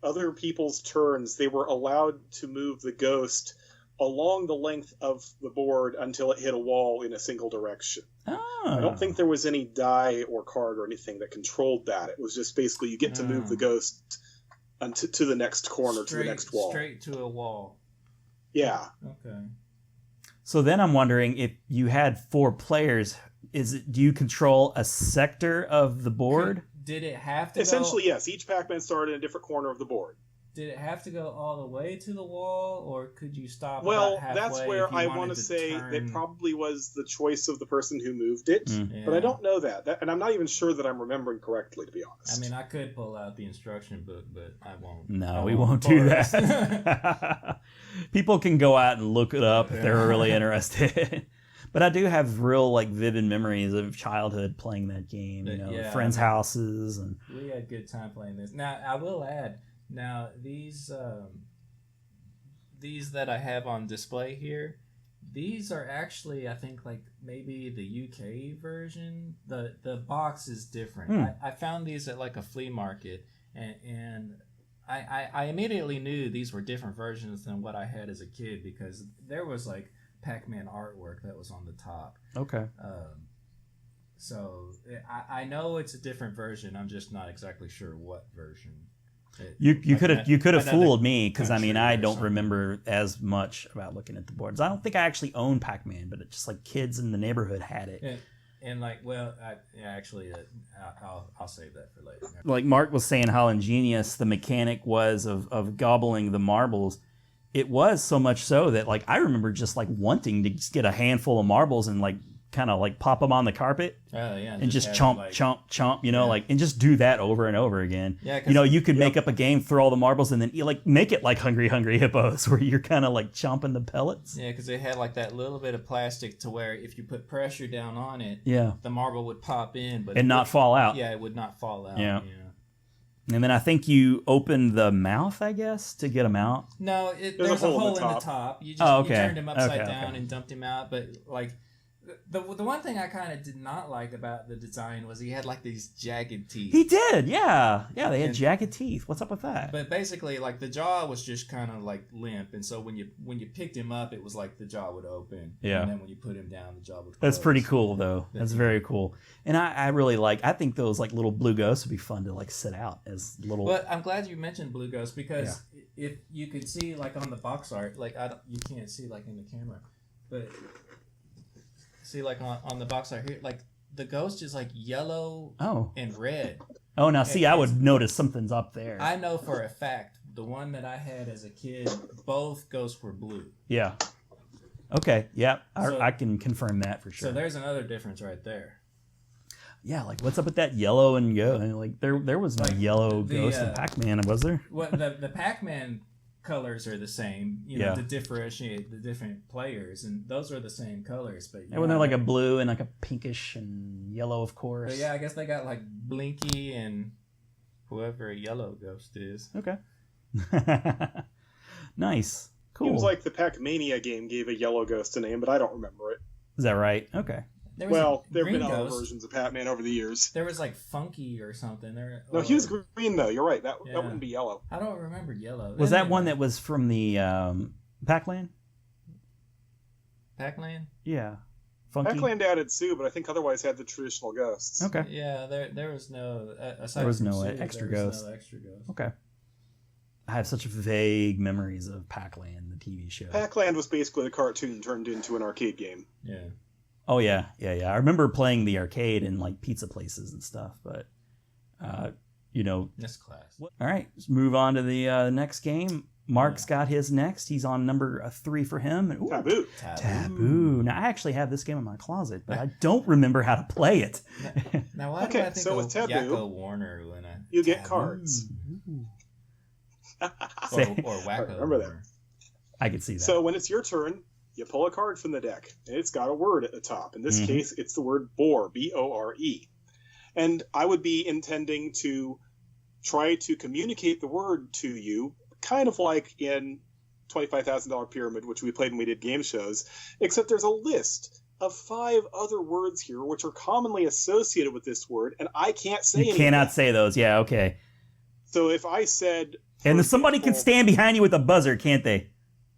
other people's turns, they were allowed to move the ghost along the length of the board until it hit a wall in a single direction. Oh. I don't think there was any die or card or anything that controlled that. It was just basically you get to move the ghost to the next corner, to the next wall. Straight to a wall. Yeah. Okay. So then I'm wondering, if you had 4 players, do you control a sector of the board? Did it have to Essentially, yes. Each Pac-Man started in a different corner of the board. Did it have to go all the way to the wall, or could you stop Well, about that's where I want to say it probably was the choice of the person who moved it, but I don't know that. And I'm not even sure that I'm remembering correctly, to be honest. I mean, I could pull out the instruction book, but I won't. No, we won't do that. People can go out and look it up if they're really interested. But I do have real vivid memories of childhood playing that game. Friends' houses, and we had a good time playing this. Now I will add, these that I have on display here, these are actually, I think, maybe the UK version. The box is different. I found these at a flea market, and I immediately knew these were different versions than what I had as a kid, because there was Pac-Man artwork that was on the top. Okay. So I know it's a different version. I'm just not exactly sure what version. You could have fooled me because I don't something. remember as much about looking at the boards. I don't think I actually owned Pac-Man, but it's just like kids in the neighborhood had it. And like, well, I'll save that for later. Like Mark was saying, how ingenious the mechanic was of gobbling the marbles. It was so much so that like I remember just like wanting to just get a handful of marbles and like kind of like pop them on the carpet. Oh yeah, and just chomp, chomp, like, and just do that over and over again. Yeah, you could make up a game, throw all the marbles, and then you like make it like Hungry Hippos, where you're kind of like chomping the pellets. Yeah, because they had like that little bit of plastic to where if you put pressure down on it, the marble would pop in, but and not fall out. Yeah, it would not fall out. Yeah. And then I think you opened the mouth, I guess, to get them out. No, there's a hole in the top. You just you turned him upside down and dumped him out, but like. The one thing I kind of did not like about the design was he had like these jagged teeth. He did, yeah. They had jagged teeth. What's up with that? But basically, like the jaw was just kind of like limp, and so when you picked him up, it was like the jaw would open. Yeah. And then when you put him down, the jaw would close. That's pretty cool, though. That's very cool. And I really I think those like little blue ghosts would be fun to like sit out as little. But I'm glad you mentioned blue ghosts because if you could see like on the box art, like you can't see like in the camera, but. See, like on the box art here, like the ghost is like yellow and red. Oh, now see, I would notice something's up there. I know for a fact the one that I had as a kid, both ghosts were blue. Yeah. Okay. Yeah, I can confirm that for sure. So there's another difference right there. Yeah, like what's up with that yellow and like there was no yellow ghost in Pac-Man, was there? Well, the Pac-Man colors are the same, to differentiate the different players, and those are the same colors. But when they're like a blue and like a pinkish and yellow, of course. But yeah, I guess they got like Blinky and whoever a yellow ghost is. Okay. Nice. Cool. Seems like the Pac-Mania game gave a yellow ghost a name, but I don't remember it. Is that right? Okay. There have been other versions of Pac-Man over the years. There was like Funky or something. No, he was green though. You're right. That wouldn't be yellow. I don't remember yellow. Was that one that was from the Pac-Land? Pac-Land? Yeah. Funky? Pac-Land added Sue, but I think otherwise had the traditional ghosts. Okay. Yeah, there was no extra ghost. No extra ghost. Okay. I have such vague memories of Pac-Land, the TV show. Pac-Land was basically a cartoon turned into an arcade game. Yeah. Oh, yeah. I remember playing the arcade in, like, pizza places and stuff, but, This class. All right, let's move on to the next game. Mark's got his next. He's on number 3 for him. Ooh, Taboo. Now, I actually have this game in my closet, but I don't remember how to play it. Now, why do I think with Taboo, Yakko Warner when you get cards. or Wacko. Remember that. I could see that. So when it's your turn, you pull a card from the deck, and it's got a word at the top. In this case, it's the word bore, B-O-R-E. And I would be intending to try to communicate the word to you, kind of like in $25,000 Pyramid, which we played when we did game shows, except there's a list of 5 other words here which are commonly associated with this word, and I can't say anything. You cannot say those. Yeah, okay. So if I said... And somebody can stand behind you with a buzzer, can't they?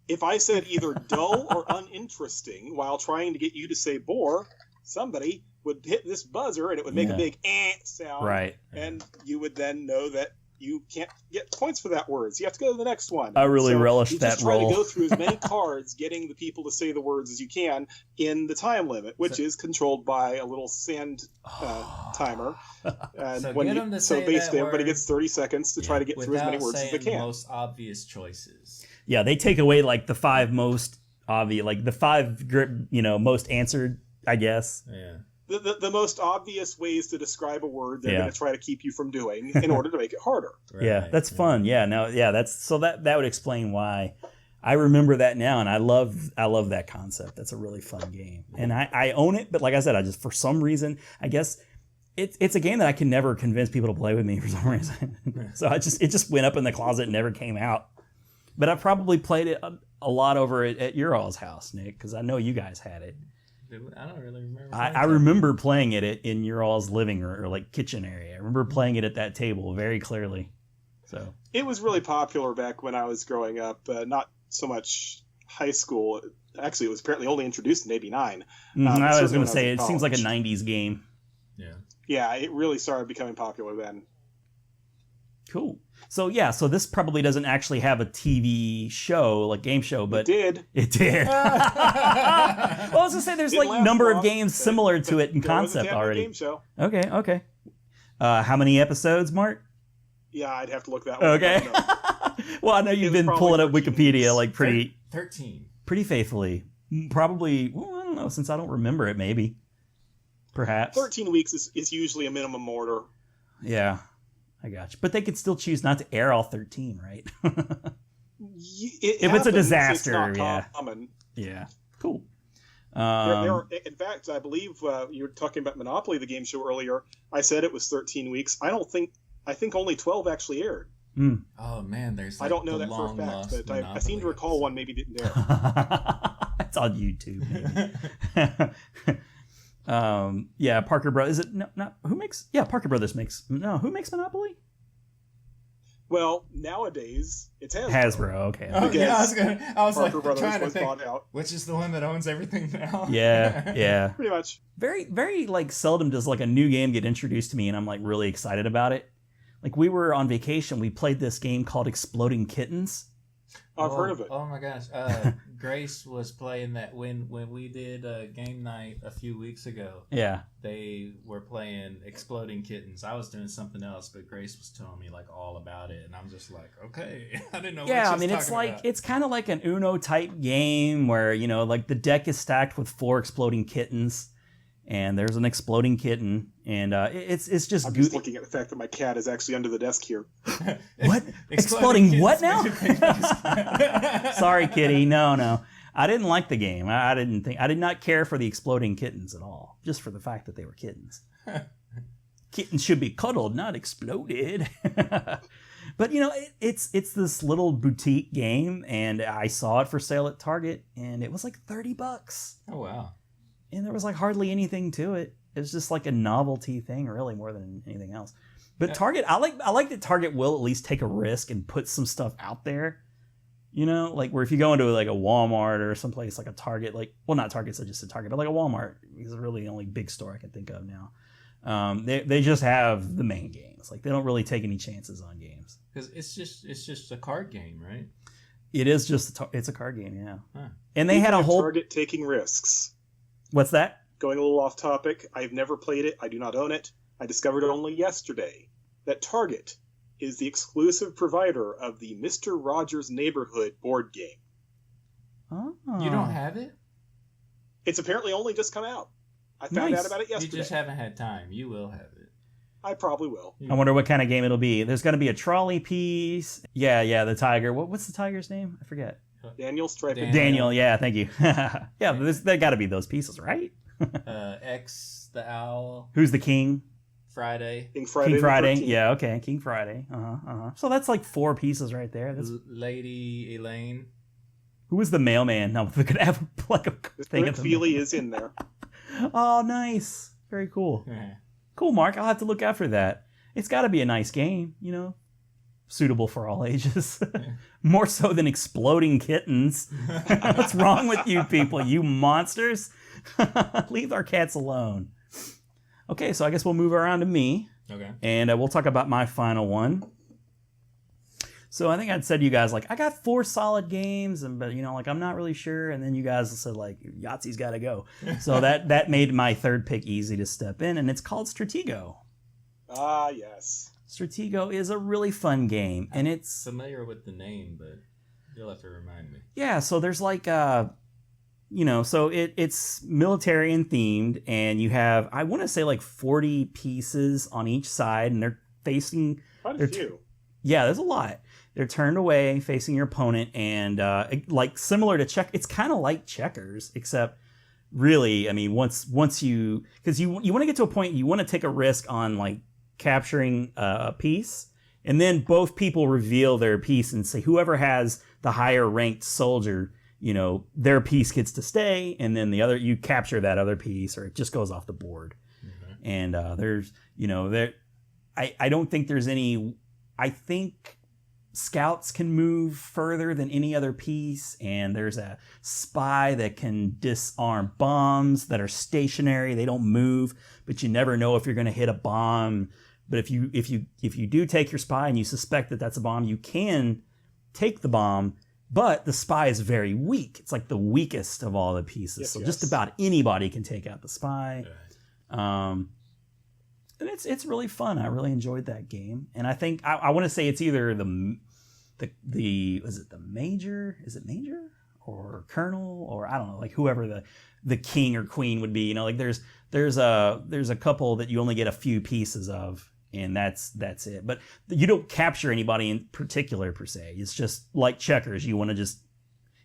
If I said either dull or uninteresting while trying to get you to say bore, somebody would hit this buzzer and it would make a big sound. Right. And you would then know that you can't get points for that word. So you have to go to the next one. I really relish that role. You just try to go through as many cards, getting the people to say the words as you can in the time limit, which is controlled by a little sand timer. And so basically, everybody gets 30 seconds to try to get through as many words as they can. Most obvious choices. Yeah, they take away like the 5 most obvious, like the 5 most answered, I guess. Yeah. The most obvious ways to describe a word they're going to try to keep you from doing in order to make it harder. Right. Yeah, that's fun. Yeah, that would explain why. I remember that now, and I love that concept. That's a really fun game, and I own it. But like I said, I just for some reason, I guess it's a game that I can never convince people to play with me for some reason. So it just went up in the closet and never came out. But I probably played it a lot over at your all's house, Nick, because I know you guys had it. I don't really remember. I remember playing it in your all's living room or like kitchen area. I remember playing it at that table very clearly. So it was really popular back when I was growing up. Not so much high school. Actually, it was apparently only introduced in '89. I was going to say it seems like a '90s game. Yeah. Yeah, it really started becoming popular then. Cool. So so this probably doesn't actually have a TV show, like game show, but It did. Well, I was gonna say there's Didn't like last number of long, games similar to it in There was a concept taboo already. game show. Okay. How many episodes, Mark? Yeah, I'd have to look that one Okay. up. Well, I know you've was been probably pulling up 13 Wikipedia weeks. like pretty 13. faithfully. Probably, well, I don't know, since I don't remember it, maybe. Perhaps. 13 weeks is usually a minimum order. Yeah, I got you. But they could still choose not to air all 13, right? If it's a disaster, it's yeah. not common. Yeah, cool. In fact, I believe you were talking about Monopoly, the game show earlier. I said it was 13 weeks. I think only 12 actually aired. Oh man, there's. I don't know that for a fact, but I seem to recall one maybe didn't air. It's on YouTube, maybe. Yeah, Parker Brothers. Is it not who makes? Yeah, Parker Brothers makes. No, who makes Monopoly? Well, nowadays it's Hasbro. Hasbro. Okay. Oh yeah, I was Parker like Brothers trying to was think, bought out. which is the one that owns everything now. Yeah. Pretty much. Very, very like seldom does like a new game get introduced to me and I'm like really excited about it. Like we were on vacation, we played this game called Exploding Kittens. I've heard of it. Oh my gosh, Grace was playing that when we did a game night a few weeks ago. Yeah. They were playing Exploding Kittens. I was doing something else, but Grace was telling me like all about it, and I'm just like, okay, I didn't know. Yeah, what I mean, it's like about. it's kind of like an Uno type game where like the deck is stacked with 4 exploding kittens, and there's an exploding kitten, and it's just. I'm just looking at the fact that my cat is actually under the desk here. What? Exploding what now? Sorry, kitty. No. I didn't like the game. I did not care for the exploding kittens at all. Just for the fact that they were kittens. Kittens should be cuddled, not exploded. But it's this little boutique game, and I saw it for sale at Target, and it was like $30. Oh wow. And there was like hardly anything to it. It was just like a novelty thing, really, more than anything else. But Target, I like that Target will at least take a risk and put some stuff out there. Like where if you go into like a Walmart or someplace like a Target, like, well, not Target, so just a Target, but like a Walmart is really the only big store I can think of now. They just have the main games. Like they don't really take any chances on games. Because it's just a card game, right? It is just it's a card game, yeah. Huh. And they had a whole Target taking risks. What's that? Going a little off topic, I've never played it. I do not own it. I discovered only yesterday that Target is the exclusive provider of the Mr. Rogers' Neighborhood board game. Oh. You don't have it? It's apparently only just come out. I found out about it yesterday. You just haven't had time. You will have it. I probably will. I wonder what kind of game it'll be. There's going to be a trolley piece. Yeah, the tiger. What's the tiger's name? I forget. Daniel Stripe. Daniel, yeah, thank you. Yeah, there got to be those pieces, right? X, the owl. Who's the king? Friday. King Friday. Yeah, okay, King Friday. So that's like 4 pieces right there. That's... Lady Elaine. Who was the mailman? No, we could have like a thing. Rick Feely is in there. Oh, nice. Very cool. Yeah. Cool, Mark. I'll have to look out for that. It's got to be a nice game, suitable for all ages. More so than Exploding Kittens. What's wrong with you people, you monsters? Leave our cats alone. Okay, so I guess we'll move around to me. Okay. And we'll talk about my final one. So I think I'd said to you guys, like, I got 4 solid games, but like, I'm not really sure. And then you guys said, like, Yahtzee's got to go. So that made my third pick easy to step in, and it's called Stratego. Ah, yes. Stratego is a really fun game, and it's familiar with the name, but you'll have to remind me. Yeah, so there's like so it's military and themed, and you have, I want to say, like 40 pieces on each side, and they're facing quite a few. Yeah, there's a lot. They're turned away facing your opponent, and like similar to it's kind of like checkers, except really, I mean, once you, because you want to get to a point, you want to take a risk on like capturing a piece, and then both people reveal their piece and say whoever has the higher ranked soldier, their piece gets to stay, and then the other, you capture that other piece, or it just goes off the board. Mm-hmm. And there's I don't think there's any, I think scouts can move further than any other piece, and there's a spy that can disarm bombs that are stationary. They don't move, but you never know if you're going to hit a bomb. But if you do take your spy and you suspect that that's a bomb, you can take the bomb. But the spy is very weak. It's like the weakest of all the pieces. So just about anybody can take out the spy. Right. And it's really fun. I really enjoyed that game. And I think I want to say it's either the is it the major? Is it major or colonel, or I don't know, like whoever the king or queen would be. You know, like there's a couple that you only get a few pieces of. And that's it. But you don't capture anybody in particular per se. It's just like checkers. You want to just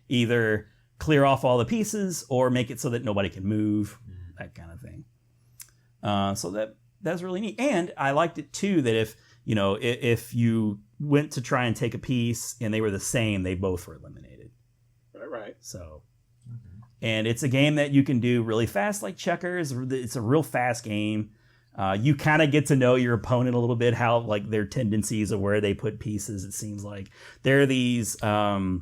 either clear off all the pieces or make it so that nobody can move, that kind of thing. So that's really neat. And I liked it too that if you went to try and take a piece and they were the same, they both were eliminated. Right. So, and it's a game that you can do really fast, like checkers. It's a real fast game. You kind of get to know your opponent a little bit, how like their tendencies of where they put pieces. It seems like there are these 3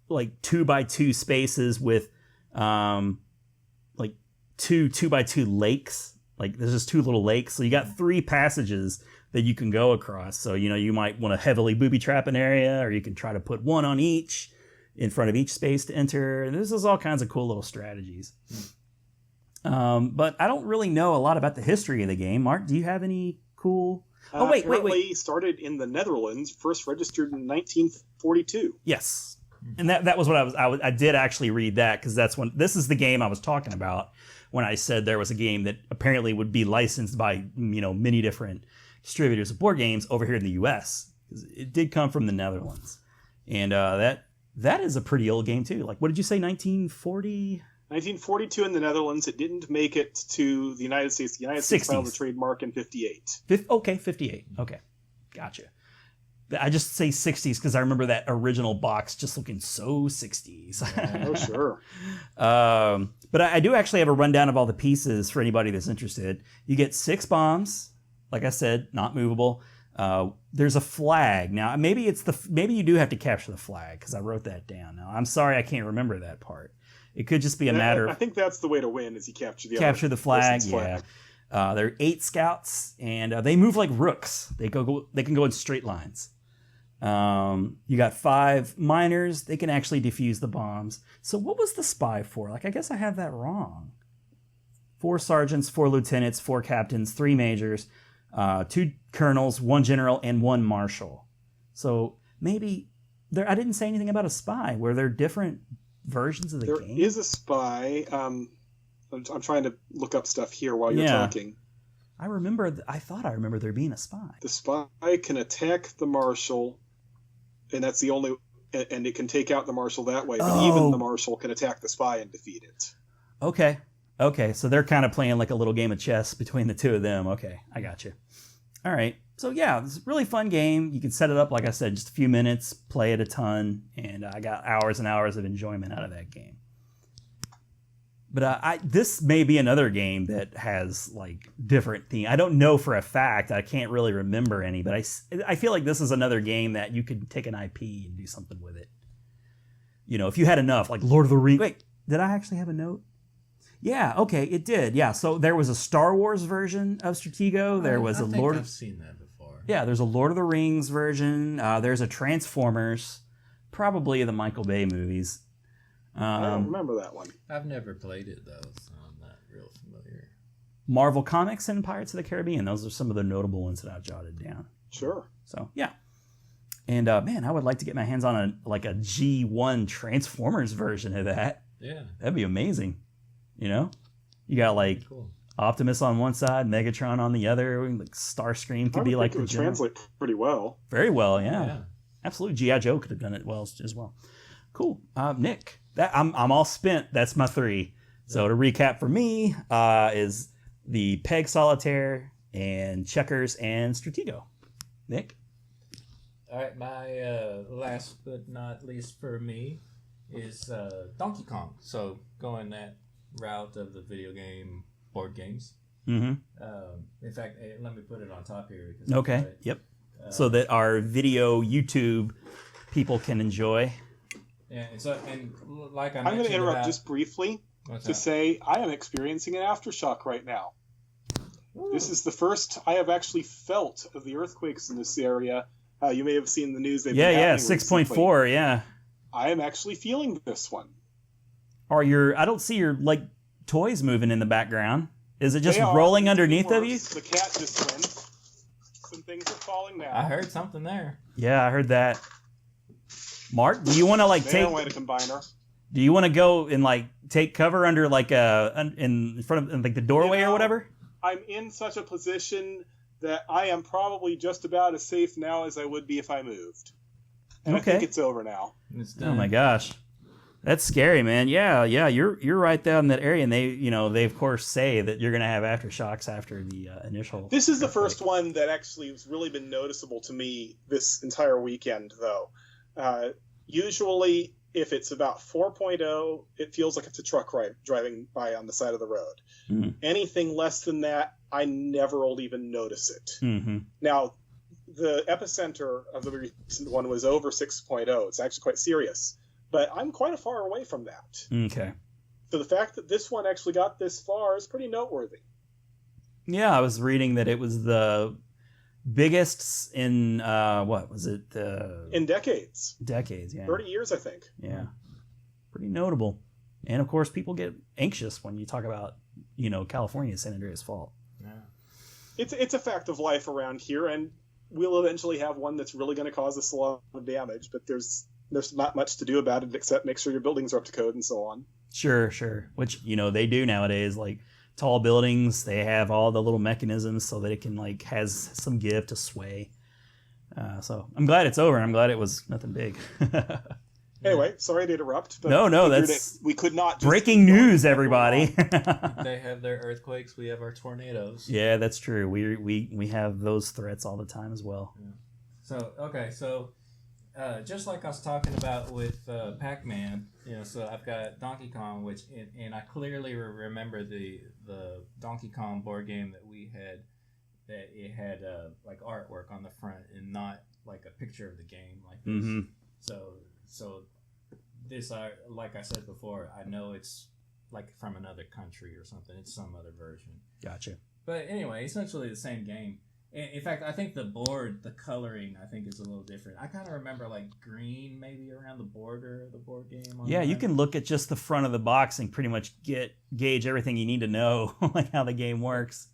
like 2x2 spaces with like 2x2 lakes. Like there's just 2 little lakes. So you got 3 passages that you can go across. So, you might want to heavily booby trap an area, or you can try to put 1 on each in front of each space to enter. And this is all kinds of cool little strategies. But I don't really know a lot about the history of the game. Mark, do you have any cool... wait. Started in the Netherlands, first registered in 1942. Yes. And that was what I did actually read that, because this is the game I was talking about when I said there was a game that apparently would be licensed by, many different distributors of board games over here in the U.S. It did come from the Netherlands. And that is a pretty old game too. Like, what did you say, 1940... 1942 in the Netherlands. It didn't make it to the United States. The United States filed the trademark in 58. 58. Okay. Gotcha. I just say 60s because I remember that original box just looking so 60s. Oh, sure. But I do actually have a rundown of all the pieces for anybody that's interested. You get 6 bombs. Like I said, not movable. There's a flag. Now, maybe you do have to capture the flag, because I wrote that down. Now, I'm sorry I can't remember that part. It could just be a matter of... I think that's the way to win, is you capture the flag, yeah. There are 8 scouts, and they move like rooks. They can go in straight lines. You got 5 miners. They can actually defuse the bombs. So what was the spy for? Like, I guess I have that wrong. 4 sergeants, 4 lieutenants, 4 captains, 3 majors, 2 colonels, 1 general, and 1 marshal. So maybe... I didn't say anything about a spy. Were there different... versions of the game? There is a spy. I'm trying to look up stuff here while you're talking. I thought I remember there being a spy. The spy can attack the marshal, and that's the only... And it can take out the marshal that way, but even the marshal can attack the spy and defeat it. Okay, so they're kind of playing like a little game of chess between the 2 of them. Okay, I got you. All right. So yeah, it's a really fun game. You can set it up, like I said, just a few minutes, play it a ton, and I got hours and hours of enjoyment out of that game. But this may be another game that has like different themes. I don't know for a fact. I can't really remember any, but I feel like this is another game that you could take an IP and do something with it. If you had enough, like Lord of the Rings. Wait, did I actually have a note? Yeah, okay, it did. Yeah, so there was a Star Wars version of Stratego. There was I've seen that before. Yeah, there's a Lord of the Rings version. There's a Transformers, probably the Michael Bay movies. I don't remember that one. I've never played it, though, so I'm not real familiar. Marvel Comics and Pirates of the Caribbean. Those are some of the notable ones that I've jotted down. Sure. So, yeah. And, man, I would like to get my hands on a G1 Transformers version of that. Yeah. That'd be amazing. You got, like, cool. Optimus on one side, Megatron on the other. Like Starscream could be like the general. Translate pretty well. Very well, yeah. Absolutely. G.I. Joe could have done it well as well. Cool. Nick, I'm all spent. That's my 3. So to recap for me is the Peg Solitaire and Checkers and Stratego. Nick? All right, my last but not least for me is Donkey Kong. So going that route of the video game board games. Mm-hmm. In fact, let me put it on top here. Okay. Yep. so that our video YouTube people can enjoy. Yeah, and like I mentioned, I'm going to interrupt about, just briefly to say I am experiencing an aftershock right now. Ooh. This is the first I have actually felt of the earthquakes in this area. You may have seen the news. They've been happening 6.4. Yeah, I am actually feeling this one. I don't see your like toys moving in the background. Is it just rolling underneath of you? The cat just went. Some things are falling now. I heard something there. Yeah, I heard that. Mark, do you want to like take? Way to combiner. Do you want to go and like take cover under like in front of like the doorway or whatever? I'm in such a position that I am probably just about as safe now as I would be if I moved. And I think it's over now. Oh my gosh. That's scary, man. Yeah, you're right there in that area, and they of course say that you're gonna have aftershocks after the initial. This is the first one that actually has really been noticeable to me this entire weekend, though. Usually, if it's about 4.0, it feels like it's a truck driving by on the side of the road. Mm-hmm. Anything less than that, I never will even notice it. Mm-hmm. Now, the epicenter of the recent one was over 6.0. It's actually quite serious. But I'm quite far away from that. Okay. So the fact that this one actually got this far is pretty noteworthy. Yeah, I was reading that it was the biggest in, what was it? In decades. Decades, yeah. 30 years, I think. Yeah. Pretty notable. And, of course, people get anxious when you talk about, California, San Andreas Fault. Yeah. It's a fact of life around here, and we'll eventually have one that's really going to cause us a lot of damage, but there's not much to do about it except make sure your buildings are up to code and so on. Sure. Which, they do nowadays. Like tall buildings, they have all the little mechanisms so that it can has some give to sway. So I'm glad it's over. I'm glad it was nothing big. Anyway, sorry to interrupt. But no, that's we could not. Breaking news, everybody. They have their earthquakes. We have our tornadoes. Yeah, that's true. We have those threats all the time as well. Yeah. So just like I was talking about with Pac-Man, so I've got Donkey Kong, and I clearly remember the Donkey Kong board game that we had, that it had like artwork on the front and not like a picture of the game like this. Mm-hmm. So this, like I said before, I know it's like from another country or something. It's some other version. Gotcha. But anyway, essentially the same game. In fact, I think the coloring, I think, is a little different. I kind of remember like green maybe around the border of the board game. Yeah, you can look at just the front of the box and pretty much gauge everything you need to know, like how the game works.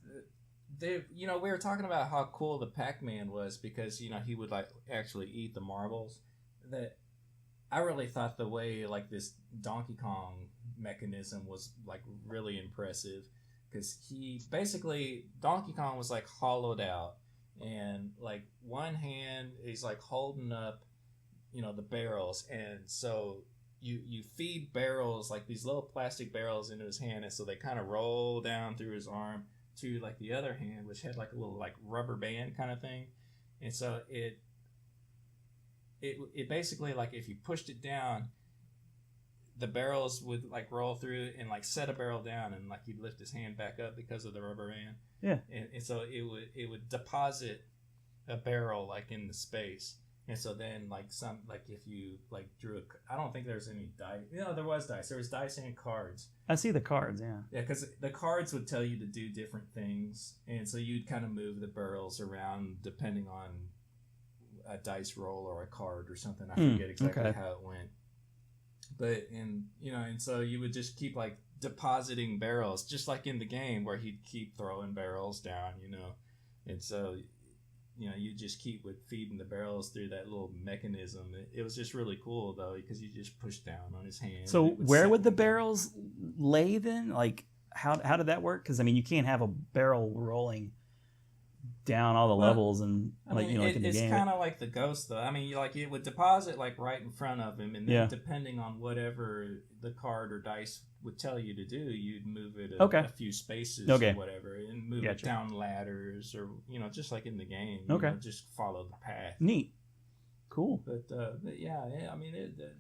We were talking about how cool the Pac-Man was because, he would like actually eat the marbles. That I really thought the way like this Donkey Kong mechanism was like really impressive. Because Donkey Kong was like hollowed out, and like one hand is like holding up, the barrels, and so you feed barrels, like these little plastic barrels, into his hand, and so they kind of roll down through his arm to like the other hand, which had like a little like rubber band kind of thing, and so it basically, like if you pushed it down, the barrels would like roll through and like set a barrel down, and like he'd lift his hand back up because of the rubber band. Yeah. And so it would deposit a barrel like in the space. And so then like if you like drew I don't think there's any dice. There was dice. There was dice and cards. I see the cards, yeah. Yeah, because the cards would tell you to do different things. And so you'd kind of move the barrels around depending on a dice roll or a card or something. I forget exactly how it went. But and so you would just keep like depositing barrels, just like in the game where he'd keep throwing barrels down, and so you just keep feeding the barrels through that little mechanism. It was just really cool though, because you just push down on his hand. So where would the barrels lay then? Like how did that work? Because you can't have a barrel rolling down all the levels and like in the game. It's kind of like the Ghost though. It would deposit like right in front of him, and then depending on whatever the card or dice would tell you to do, you'd move it a few spaces or whatever, and move it down ladders or just like in the game. Just follow the path. Neat, cool. But yeah,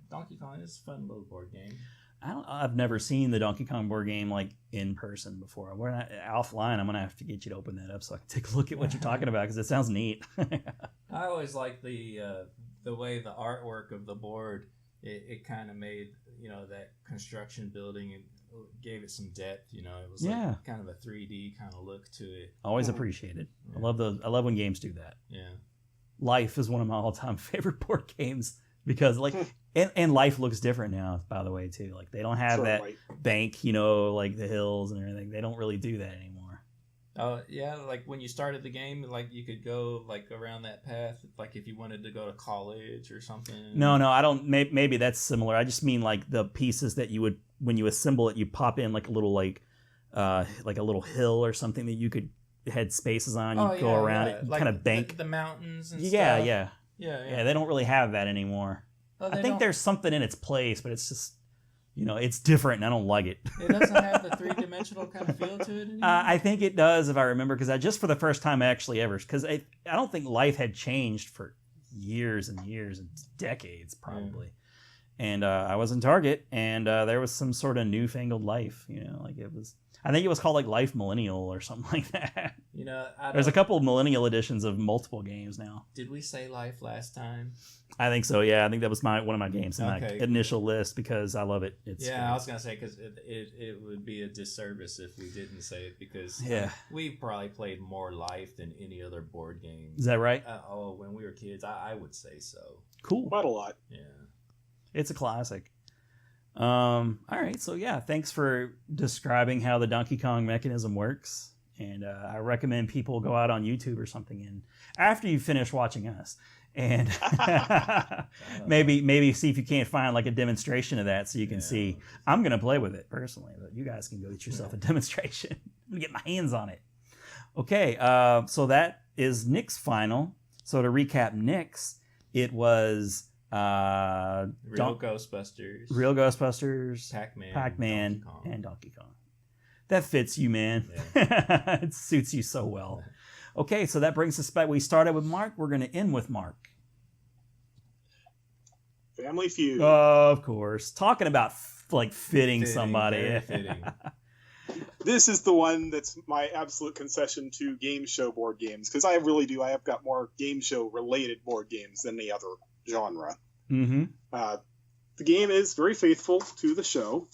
Donkey Kong is a fun little board game. I've never seen the Donkey Kong board game like in person before. We're not offline. I'm gonna have to get you to open that up so I can take a look at what you're talking about because it sounds neat. I always like the way the artwork of the board. It kind of made that construction building and gave it some depth. It was like kind of a 3D kind of look to it. Always appreciated. Yeah. I love when games do that. Yeah. Life is one of my all-time favorite board games because and Life looks different now, by the way, too. Like they don't have that bank, like the hills and everything. They don't really do that anymore. Oh yeah, like when you started the game, like you could go like around that path, like if you wanted to go to college or something. No, I don't. Maybe that's similar. I just mean like the pieces that you would, when you assemble it, you pop in like a little like a little hill or something that you could had spaces on. You go around it, like kind of bank the mountains and stuff. Yeah. They don't really have that anymore. Oh, I think there's something in its place, but it's just. It's different, and I don't like it. It doesn't have the 3-dimensional kind of feel to it anymore? I think it does, if I remember, because just for the first time actually ever, because I don't think Life had changed for years and years and decades, probably. Yeah. And I was in Target, and there was some sort of newfangled Life, like it was... I think it was called like Life Millennial or something like that. There's a couple of Millennial editions of multiple games now. Did we say Life last time? I think so. Yeah, I think that was one of my games in my initial list because I love it. It's great. I was gonna say because it would be a disservice if we didn't say it because we probably played more Life than any other board game. Is that right? When we were kids, I would say so. Cool. Quite a lot. Yeah, it's a classic. All right, so thanks for describing how the Donkey Kong mechanism works, and I recommend people go out on YouTube or something and after you finish watching us and maybe see if you can't find like a demonstration of that so you can see. I'm gonna play with it personally, but you guys can go get yourself a demonstration. I'm gonna get my hands on it. Okay, so that is Nick's final. So to recap Nick's, it was Real Ghostbusters, Pac-Man, and Donkey Kong. That fits you, man. Yeah. It suits you so well. Okay, so that brings us back. We started with Mark. We're going to end with Mark. Family Feud. Of course. Talking about fitting somebody. Fitting. This is the one that's my absolute concession to game show board games because I really do. I have got more game show related board games than the other genre. Mm-hmm. The game is very faithful to the show.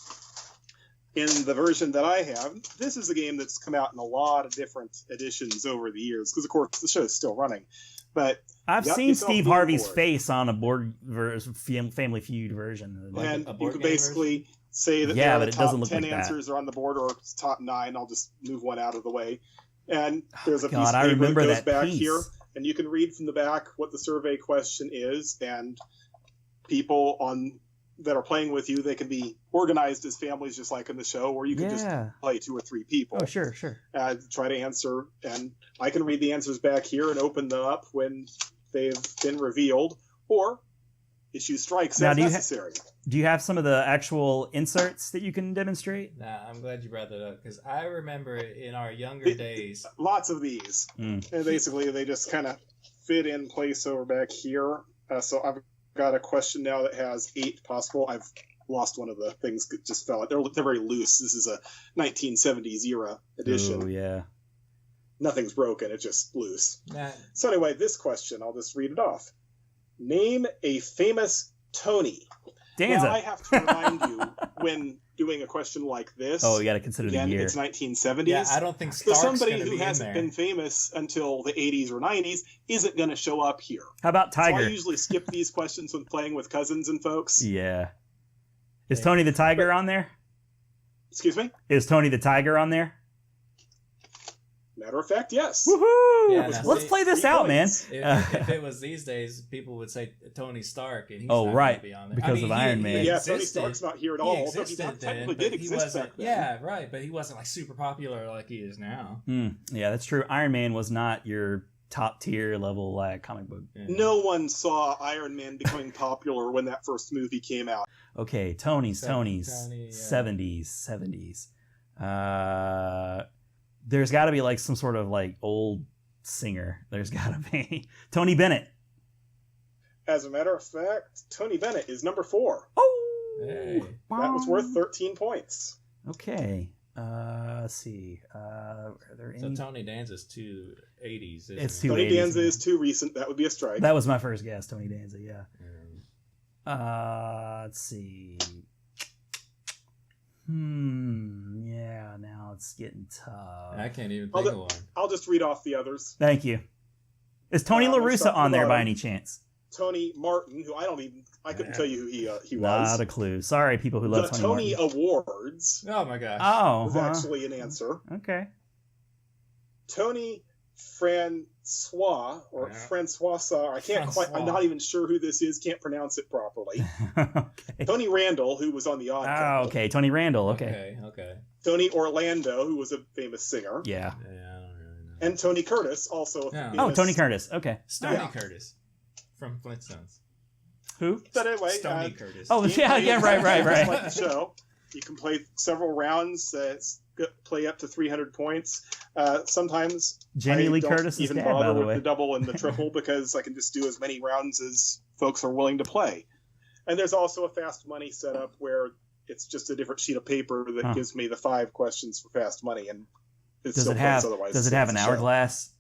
In the version that I have, this is a game that's come out in a lot of different editions over the years because, of course, the show is still running. But I've seen Steve Harvey's face on a board Family Feud version. And you could basically say that the top 10 answers are on the board or top 9. I'll just move one out of the way. And there's a piece of paper that goes back here. And you can read from the back what the survey question is, and people that are playing with you, they can be organized as families just like in the show, or you can just play 2 or 3 people. Oh, sure. Try to answer, and I can read the answers back here and open them up when they've been revealed, or issue strikes as necessary. Do you have some of the actual inserts that you can demonstrate? Nah, I'm glad you brought that up because I remember in our younger days. Lots of these. And basically they just kind of fit in place over back here. So I've got a question now that has 8 possible. I've lost one of the things that just fell out. They're very loose. This is a 1970s era edition. Oh, yeah. Nothing's broken. It's just loose. Nah. So anyway, this question, I'll just read it off. Name a famous Tony. Danza. Now, I have to remind you, when doing a question like this... Oh, you got to consider the year. It's 1970s. Yeah, I don't think Stark's somebody who hasn't been famous until the 80s or 90s isn't going to show up here. How about Tiger? So I usually skip these questions when playing with cousins and folks. Yeah. Is Tony the Tiger on there? Excuse me? Is Tony the Tiger on there? Matter of fact, yes. Woohoo! Yeah, let's play this out, man. If it was these days, people would say Tony Stark, and he's not right, going to be on there. Because of Iron Man. Yeah, Tony Stark's not here at all. He existed technically did exist back then. Yeah, right, but he wasn't like super popular like he is now. Yeah, that's true. Iron Man was not your top tier level comic book. Yeah. No one saw Iron Man becoming popular when that first movie came out. Okay, Tony's. 70s. There's got to be like some sort of like old singer. There's got to be Tony Bennett. As a matter of fact, Tony Bennett is number 4. Oh, Hey. That was worth 13 points. Okay. Let's see. Are there So any? Tony Danza's 280s. Isn't It's it? two- Tony 280s, Danza yeah. is too recent. That would be a strike. That was my first guess, Tony Danza. Yeah. Um, Let's see. Yeah. Now it's getting tough. I can't even I'll think do- of one. I'll just read off the others. Thank you. Is Tony I'm gonna LaRussa start from on the there by bottom. any chance? Tony Martin, who I couldn't tell you who he was. Not a clue. Sorry, people who The love Tony, Tony Martin. Awards Oh my gosh. Oh, was huh. actually an answer. Okay. Tony Francois, or Yeah. Francois, I can't quite, I'm Francois. not even sure who this is, can't pronounce it properly. Okay. Tony Randall, who was on the Odd Oh, Couple. okay. Tony Randall. Okay. Okay. Tony Orlando, who was a famous singer. Yeah. Yeah, I don't really know. And Tony Curtis, also. Yeah. Oh, famous- Tony Curtis. Okay. Stony Yeah. Curtis from Flintstones. Who? But anyway, Stony Curtis. Oh, yeah, yeah, right, Just like right. the show. You can play several rounds, play up to 300 points. Sometimes Jamie I Lee don't Curtis is even dad, bother by the with way. the double and the triple because I can just do as many rounds as folks are willing to play. And there's also a fast money setup where it's just a different sheet of paper that gives me the 5 questions for fast money, and it Does still it plays have? otherwise. Does it have an It's a show. hourglass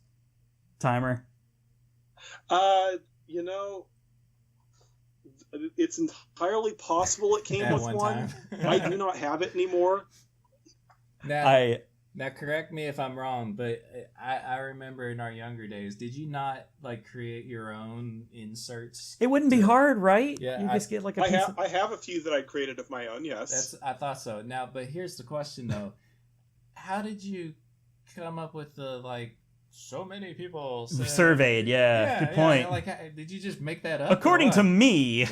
timer? You know, it's entirely possible it came At with one one. time. I do not have it anymore. Now, correct me if I'm wrong, but I remember in our younger days, did you not like create your own inserts? It wouldn't be hard, right? Yeah, You just get like a I piece have of... I have a few that I created of my own. Yes. I thought so. Now, but here's the question though: how did you come up with the like? So many people said, surveyed. Yeah, good point. like, did you just make that up? According to me.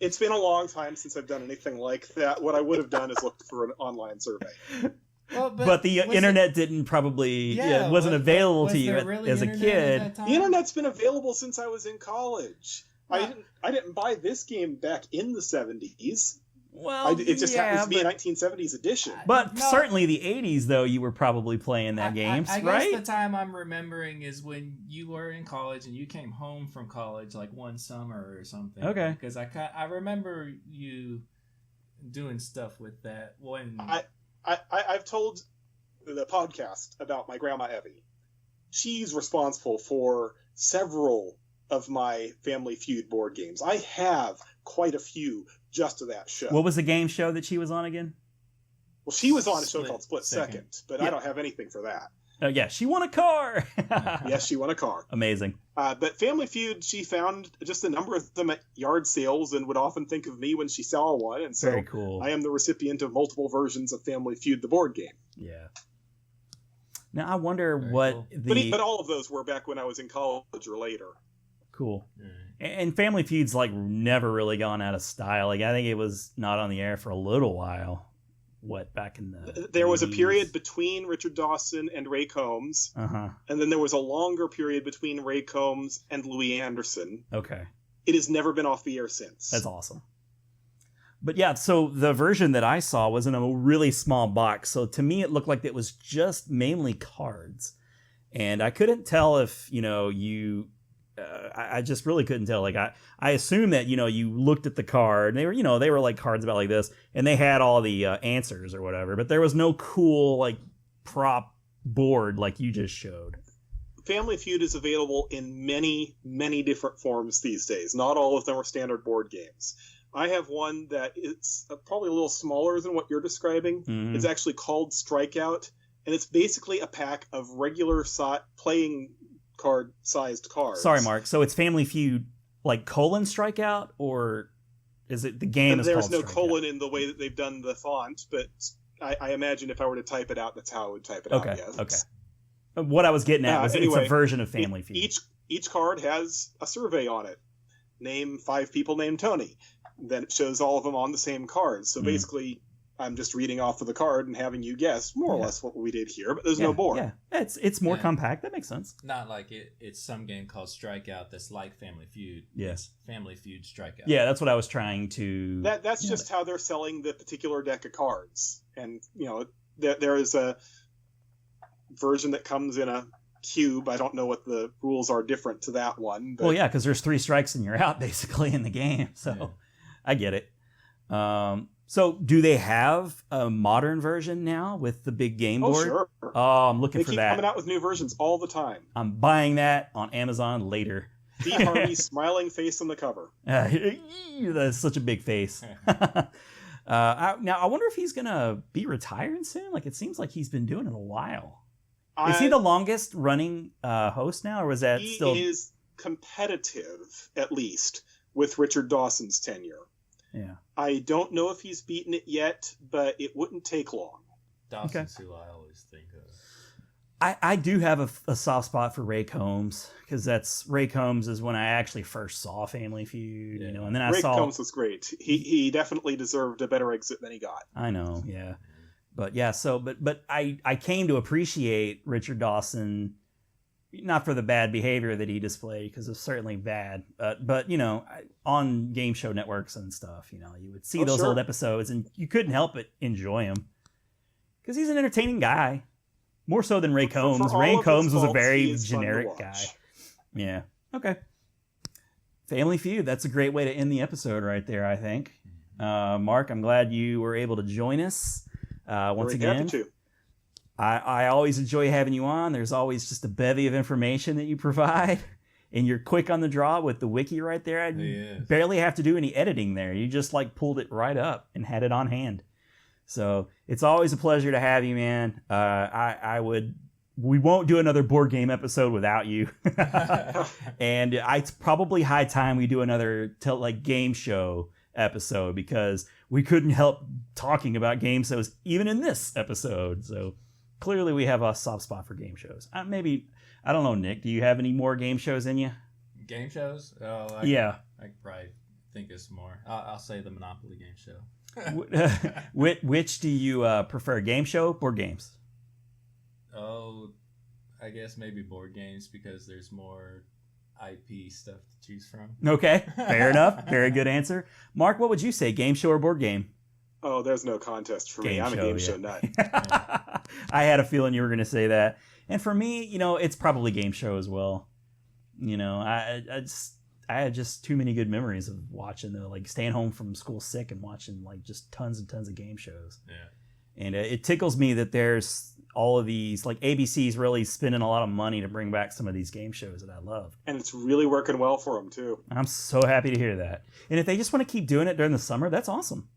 It's been a long time since I've done anything like that. What I would have done is looked for an online survey. well, But the was internet didn't probably wasn't available to you as a kid. The internet's been available since I was in college. Huh. I didn't buy this game back in the 70s. Well, It just happens to be a 1970s edition. But No. certainly the 80s, though, you were probably playing that games, I right? guess the time I'm remembering is when you were in college and you came home from college like one summer or something. Okay. Because I remember you doing stuff with that when. I've told the podcast about my grandma Evie. She's responsible for several of my Family Feud board games. I have quite a few just to that show. What was the game show that she was on again? Well, she was on a show Split called Split Second. Second, but Yeah. I don't have anything for that. Oh, yeah, she won a car. Yes, she won a car. Amazing. But Family Feud, she found just a number of them at yard sales and would often think of me when she saw one. And so Very cool. I am the recipient of multiple versions of Family Feud, the board game. Yeah. Now, I wonder Very what cool. But all of those were back when I was in college or later. Cool. Right. And Family Feud's like never really gone out of style. Like I think it was not on the air for a little while. What, back in the There was a 80s? period between Richard Dawson and Ray Combs, Uh-huh. and then there was a longer period between Ray Combs and Louis Anderson. Okay. It has never been off the air since. That's awesome. But yeah, so the version that I saw was in a really small box. So to me, it looked like it was just mainly cards. And I couldn't tell if, I just really couldn't tell. Like I assumed that, you looked at the card and they were like cards about like this and they had all the answers or whatever, but there was no cool like prop board like you just showed. Family Feud is available in many, many different forms these days. Not all of them are standard board games. I have one that is probably a little smaller than what you're describing. Mhm. It's actually called Strikeout, and it's basically a pack of regular playing card-sized cards. Sorry, Mark. So it's Family Feud like colon strikeout, or is it the game is There's called no Strikeout? colon in the way that they've done the font, but I imagine if I were to type it out, that's how I would type it out. Okay, Yes. okay. What I was getting at was it's Anyway, a version of Family Feud. Each card has a survey on it. Name 5 people named Tony. Then it shows all of them on the same card. So basically, I'm just reading off of the card and having you guess more or less what we did here, but there's no board. Yeah, it's more Yeah. compact. That makes sense. Not like it's some game called Strikeout that's like Family Feud. Yes. It's Family Feud Strikeout. Yeah, that's what I was trying to. That's just how they're selling the particular deck of cards. And, there is a version that comes in a cube. I don't know what the rules are different to that one. But Well, yeah, because there's 3 strikes and you're out basically in the game. So, I get it. So do they have a modern version now with the big game board? Sure. Oh, I'm looking for that. They keep coming out with new versions all the time. I'm buying that on Amazon later. Steve Harvey's smiling face on the cover. That's such a big face. Now, I wonder if he's going to be retiring soon. Like, it seems like he's been doing it a while. Is he the longest running host now, or was that still... He is competitive, at least, with Richard Dawson's tenure. Yeah. I don't know if he's beaten it yet, but it wouldn't take long. Dawson's who I always think of. I do have a soft spot for Ray Combs, because Ray Combs is when I actually first saw Family Feud, you know, and then Ray Combs was great. He definitely deserved a better exit than he got. I know, yeah. But yeah, but I came to appreciate Richard Dawson, not for the bad behavior that he displayed, because it's certainly bad, but you know, on game show networks and stuff, you know, you would see those old episodes and you couldn't help but enjoy him, because he's an entertaining guy, more so than Ray Combs. Ray Combs was a very generic guy. Yeah. Okay. Family Feud. That's a great way to end the episode right there, I think. Mark, I'm glad you were able to join us once again. Happy to. I always enjoy having you on. There's always just a bevy of information that you provide, and you're quick on the draw with the wiki right there. I barely have to do any editing there. You just like pulled it right up and had it on hand. So it's always a pleasure to have you, man. We won't do another board game episode without you. And it's probably high time we do another game show episode, because we couldn't help talking about game shows even in this episode. So clearly we have a soft spot for game shows. Maybe, I don't know, Nick, do you have any more game shows in you? Game shows? Oh, I could probably think of some more. I'll say the Monopoly game show. Which do you prefer, game show, board games? Oh, I guess maybe board games, because there's more IP stuff to choose from. Okay, fair enough. Very good answer. Mark, what would you say, game show or board game? Oh, there's no contest for me. I'm a game show nut. I had a feeling you were going to say that. And for me, you know, it's probably game show as well. You know, I had just too many good memories of watching staying home from school sick and watching just tons and tons of game shows. Yeah. And it tickles me that there's all of these, ABC's really spending a lot of money to bring back some of these game shows that I love. And it's really working well for them, too. I'm so happy to hear that. And if they just want to keep doing it during the summer, that's awesome.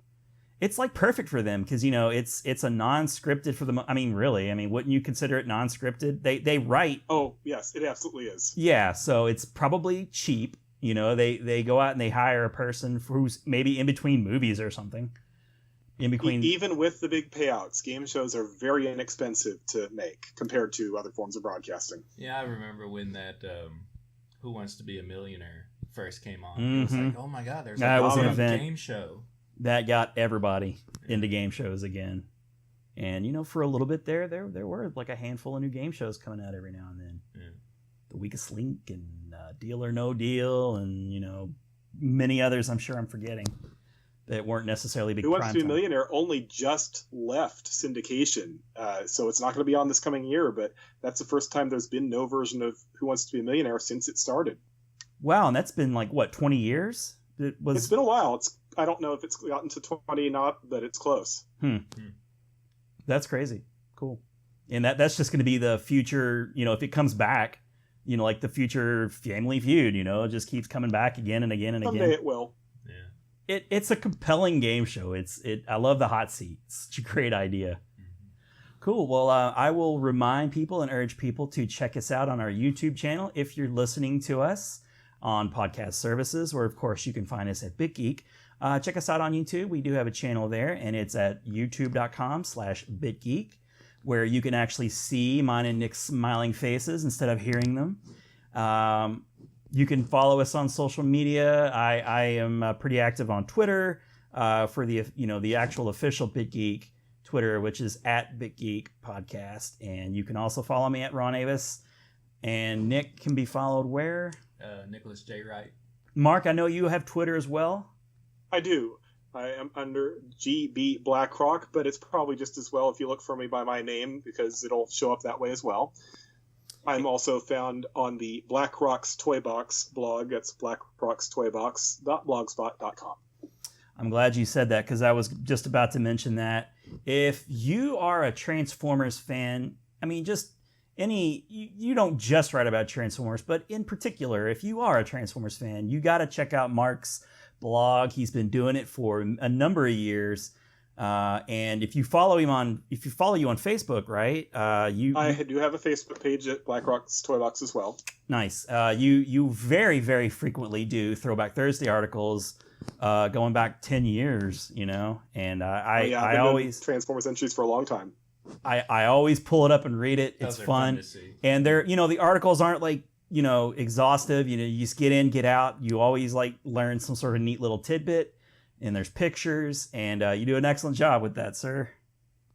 It's perfect for them, because, you know, it's a non-scripted for them. I mean, really, wouldn't you consider it non-scripted? They write. Oh, yes, it absolutely is. Yeah, so it's probably cheap. You know, they go out and they hire a person who's maybe in between movies or something. In between, even with the big payouts, game shows are very inexpensive to make compared to other forms of broadcasting. Yeah, I remember when that Who Wants to Be a Millionaire first came on. It was like, oh my God, there's a game show. That got everybody into game shows again. And, you know, for a little bit there were a handful of new game shows coming out every now and then. Yeah. The Weakest Link and Deal or No Deal, and, you know, many others I'm sure I'm forgetting that weren't necessarily big. Who Wants to Be a Millionaire only just left syndication, so it's not going to be on this coming year, but that's the first time there's been no version of Who Wants to Be a Millionaire since it started. Wow, and that's been 20 years? It's been a while. I don't know if it's gotten to 20 or not, but it's close. That's crazy. Cool. And that's just going to be the future, you know, if it comes back, you know, the future Family Feud, you know, it just keeps coming back again and again and again. Someday it will. Yeah. It's a compelling game show. I love the hot seat. It's such a great idea. Cool. Well, I will remind people and urge people to check us out on our YouTube channel if you're listening to us on podcast services, or of course you can find us at BitGeek. Check us out on YouTube. We do have a channel there, and it's at youtube.com/BitGeek, where you can actually see mine and Nick's smiling faces instead of hearing them. You can follow us on social media. I am pretty active on Twitter for the actual official BitGeek Twitter, which is at BitGeek Podcast. And you can also follow me at Ron Avis. And Nick can be followed where? Nicholas J. Wright. Mark, I know you have Twitter as well. I do. I am under GB Blackrock, but it's probably just as well if you look for me by my name, because it'll show up that way as well. I'm also found on the Blackrock's Toy Box blog. That's blackrockstoybox.blogspot.com. I'm glad you said that because I was just about to mention that. If you are a Transformers fan, I mean, just you don't just write about Transformers, but in particular, if you are a Transformers fan, you got to check out Mark's blog. He's been doing it for a number of years. And if you follow you on Facebook, right? I do have a Facebook page at BlackRock's Toy Box as well. Nice. You very, very frequently do Throwback Thursday articles, going back 10 years, and I always Transformers entries for a long time. I always pull it up and read it. It's fun. To see. And they're, the articles aren't like, exhaustive. You just get in, get out. You always learn some sort of neat little tidbit, and there's pictures, and you do an excellent job with that, sir.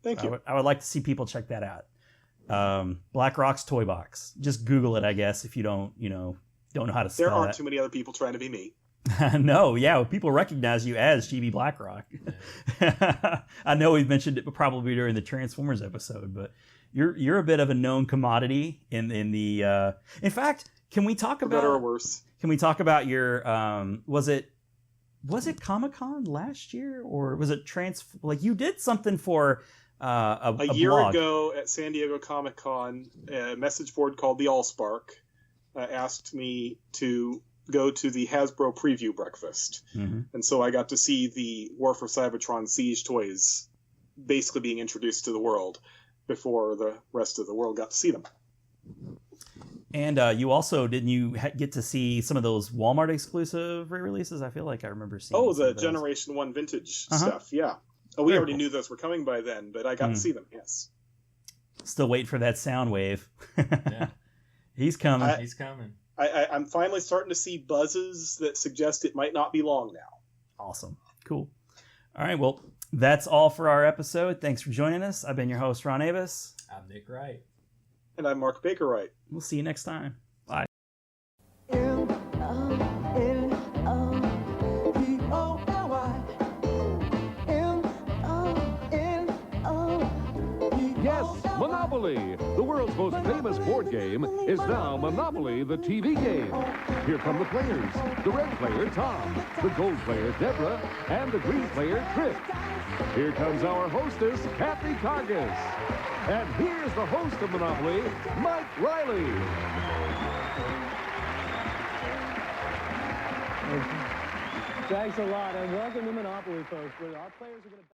Thank you. I would like to see people check that out. BlackRock's Toy Box. Just Google it, I guess, if you don't know how to spell it. There aren't too many other people trying to be me. No, yeah, people recognize you as GB BlackRock. I know we've mentioned it probably during the Transformers episode, but you're a bit of a known commodity in the. In fact, can we talk about better or worse? Can we talk about your? Was it Comic-Con last year, or was it you did something for a year blog ago at San Diego Comic-Con? A message board called the Allspark asked me to go to the Hasbro preview breakfast. Mm-hmm. And so I got to see the War for Cybertron Siege toys basically being introduced to the world before the rest of the world got to see them. And you also, didn't you get to see some of those Walmart exclusive re-releases? I feel like I remember seeing the Generation 1 vintage stuff, yeah. We already knew those were coming by then, but I got to see them, yes. Still waiting for that sound wave. Yeah. He's coming. He's coming. I'm finally starting to see buzzes that suggest it might not be long now. Awesome. Cool. All right, well, that's all for our episode. Thanks for joining us. I've been your host, Ron Avis. I'm Nick Wright. And I'm Mark Baker-Wright. We'll see you next time. Bye. Monopoly, the world's most famous board game, is now Monopoly, the TV game. Here come the players. The red player, Tom. The gold player, Deborah. And the green player, Trip. Here comes our hostess, Kathy Cargis. And here's the host of Monopoly, Mike Riley. Thanks a lot, and welcome to Monopoly, folks, where our players are going to...